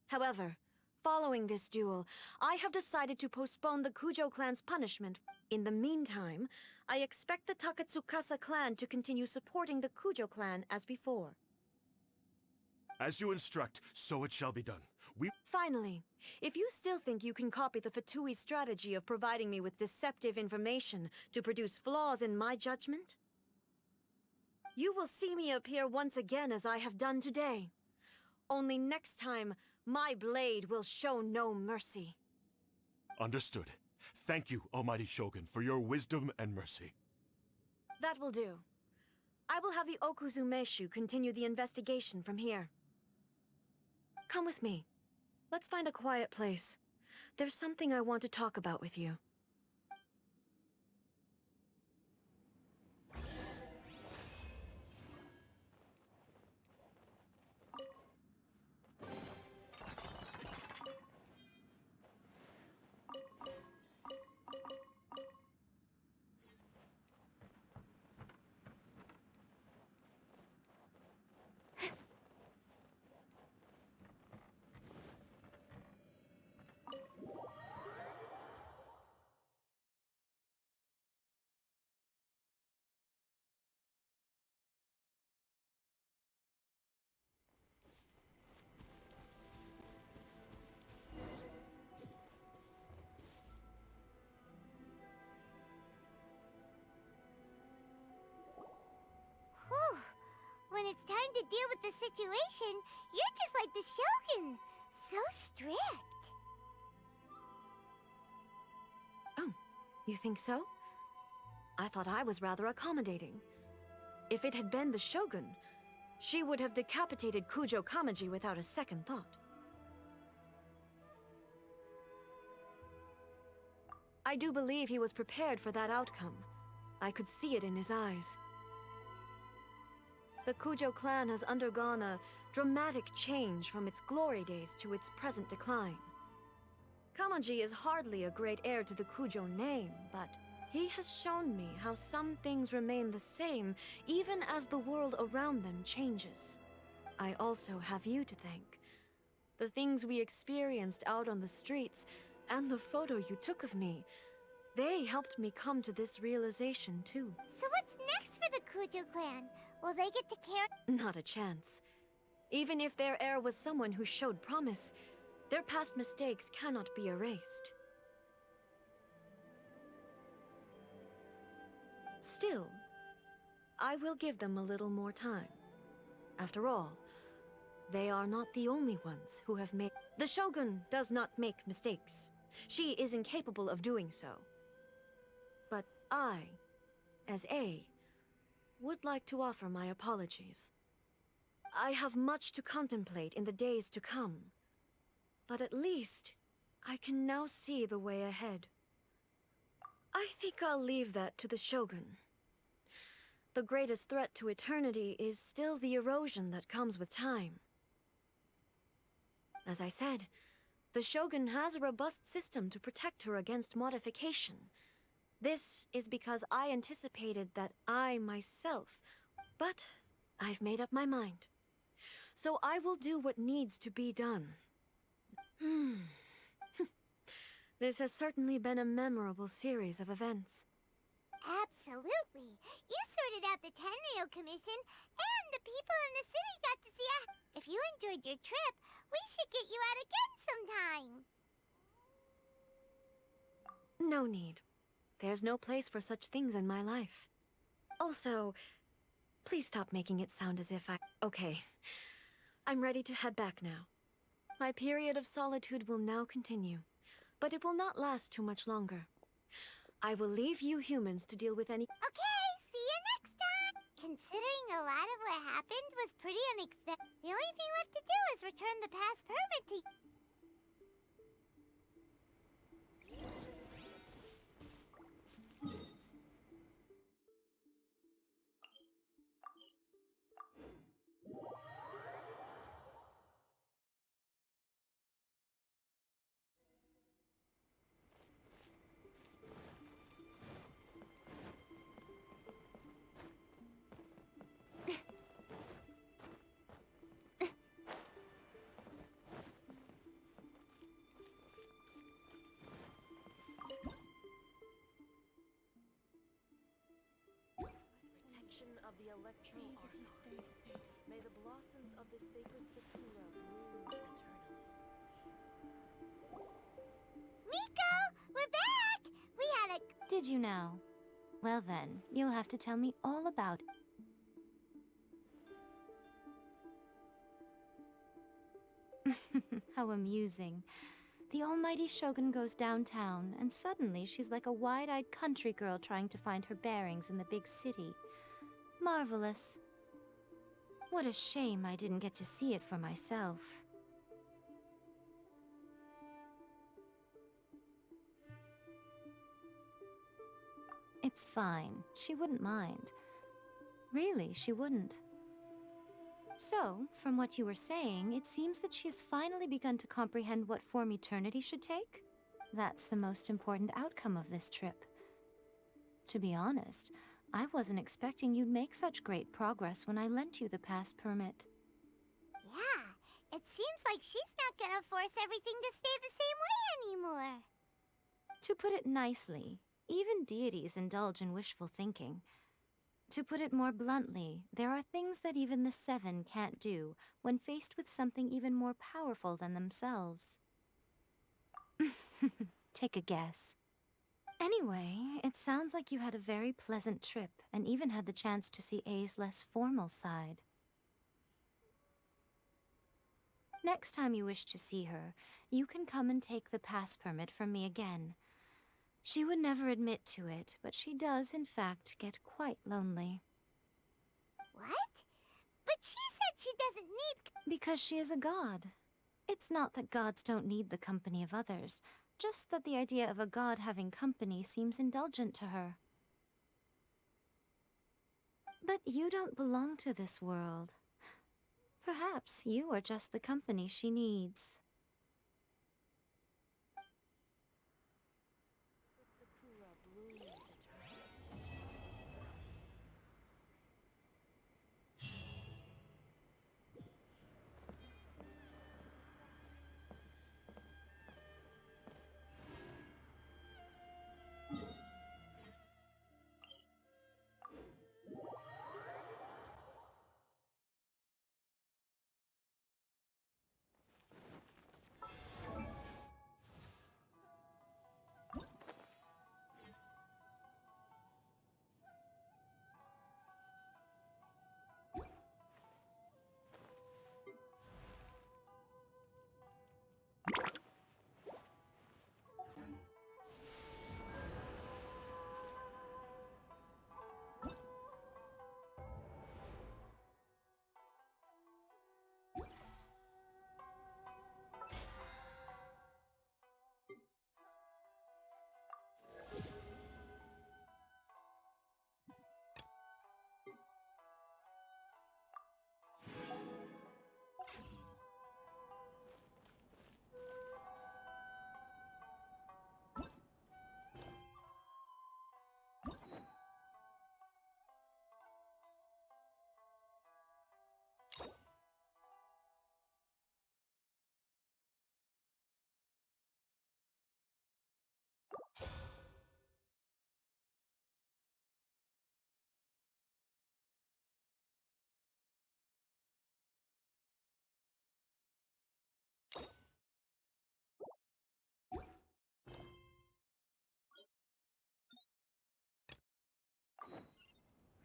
However, following this duel, I have decided to postpone the Kujo clan's punishment. In the meantime, I expect the Takatsukasa clan to continue supporting the Kujo clan as before. As you instruct, so it shall be done. Finally, if you still think you can copy the Fatui strategy of providing me with deceptive information to produce flaws in my judgment, you will see me appear once again as I have done today. Only next time, my blade will show no mercy. Understood. Thank you, Almighty Shogun, for your wisdom and mercy. That will do. I will have the Okuzumeshu continue the investigation from here. Come with me. Let's find a quiet place. There's something I want to talk about with you. When it's time to deal with the situation, you're just like the Shogun. So strict. Oh, you think so? I thought I was rather accommodating. If it had been the Shogun, she would have decapitated Kujo Kamaji without a second thought. I do believe he was prepared for that outcome. I could see it in his eyes. The Kujo clan has undergone a dramatic change from its glory days to its present decline. Kamaji is hardly a great heir to the Kujo name, but he has shown me how some things remain the same even as the world around them changes. I also have you to thank. The things we experienced out on the streets and the photo you took of me, they helped me come to this realization too. So what's next for the Kujo clan? Will they get to care? Not a chance. Even if their heir was someone who showed promise, their past mistakes cannot be erased. Still, I will give them a little more time. After all, they are not the only ones who have made... The Shogun does not make mistakes. She is incapable of doing so. But I, as A, would like to offer my apologies. I have much to contemplate in the days to come, but at least I can now see the way ahead. I think I'll leave that to the Shogun. The greatest threat to eternity is still the erosion that comes with time. As I said, the Shogun has a robust system to protect her against modification. This is because I anticipated that I myself... But I've made up my mind. So I will do what needs to be done. This has certainly been a memorable series of events. Absolutely. You sorted out the Tenryo Commission, and the people in the city got to see If you enjoyed your trip, we should get you out again sometime. No need. There's no place for such things in my life. Also, please stop making it sound as if I... Okay. I'm ready to head back now. My period of solitude will now continue, but it will not last too much longer. I will leave you humans to deal with any. Okay, see you next time! Considering a lot of what happened was pretty unexpected, the only thing left to do is return the past permit to... Protection of the Electro Archon. May the blossoms of the sacred Sakura bloom eternally. Miko! We're back! We had a... Did you now? Well then, you'll have to tell me all about it. How amusing. The almighty Shogun goes downtown, and suddenly she's like a wide-eyed country girl trying to find her bearings in the big city. Marvelous. What a shame I didn't get to see it for myself. It's fine. She wouldn't mind. Really, she wouldn't. So, from what you were saying, it seems that she has finally begun to comprehend what form eternity should take? That's the most important outcome of this trip. To be honest, I wasn't expecting you'd make such great progress when I lent you the pass permit. Yeah, it seems like she's not gonna force everything to stay the same way anymore. To put it nicely, even deities indulge in wishful thinking. To put it more bluntly, there are things that even the Seven can't do when faced with something even more powerful than themselves. Take a guess. Anyway, it sounds like you had a very pleasant trip and even had the chance to see A's less formal side. Next time you wish to see her, you can come and take the pass permit from me again. She would never admit to it, but she does, in fact, get quite lonely. What? But she said she doesn't need... Because she is a god. It's not that gods don't need the company of others, just that the idea of a god having company seems indulgent to her. But you don't belong to this world. Perhaps you are just the company she needs. Sakura bloom eternally.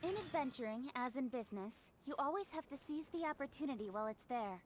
In adventuring, as in business, you always have to seize the opportunity while it's there.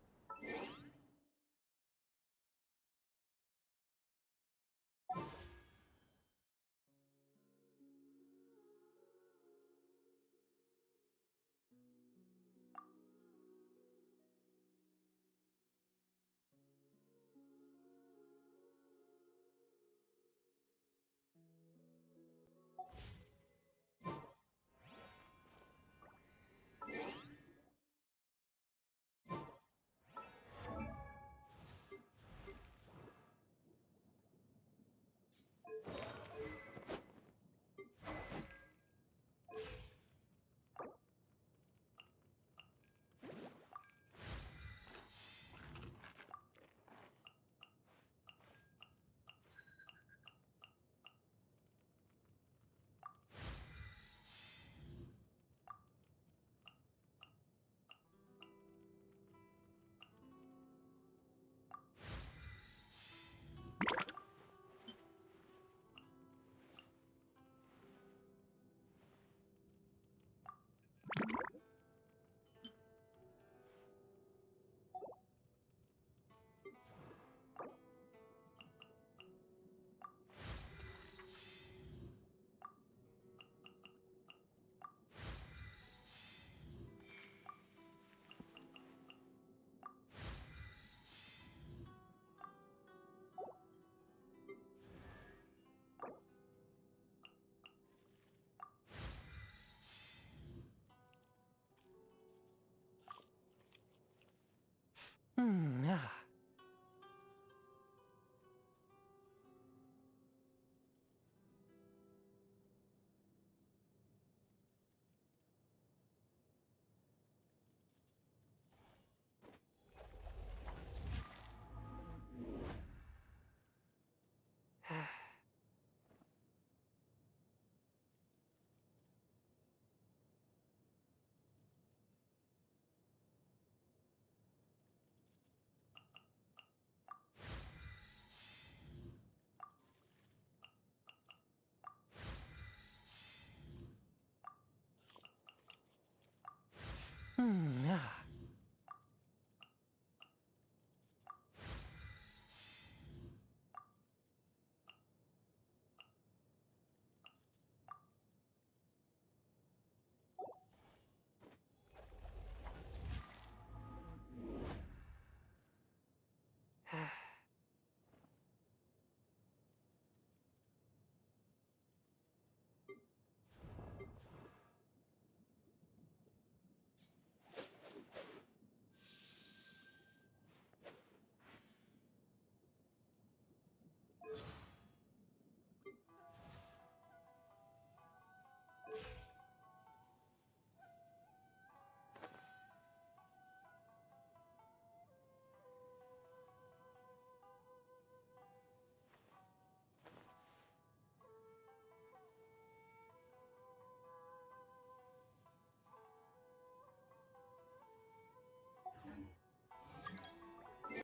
Ah.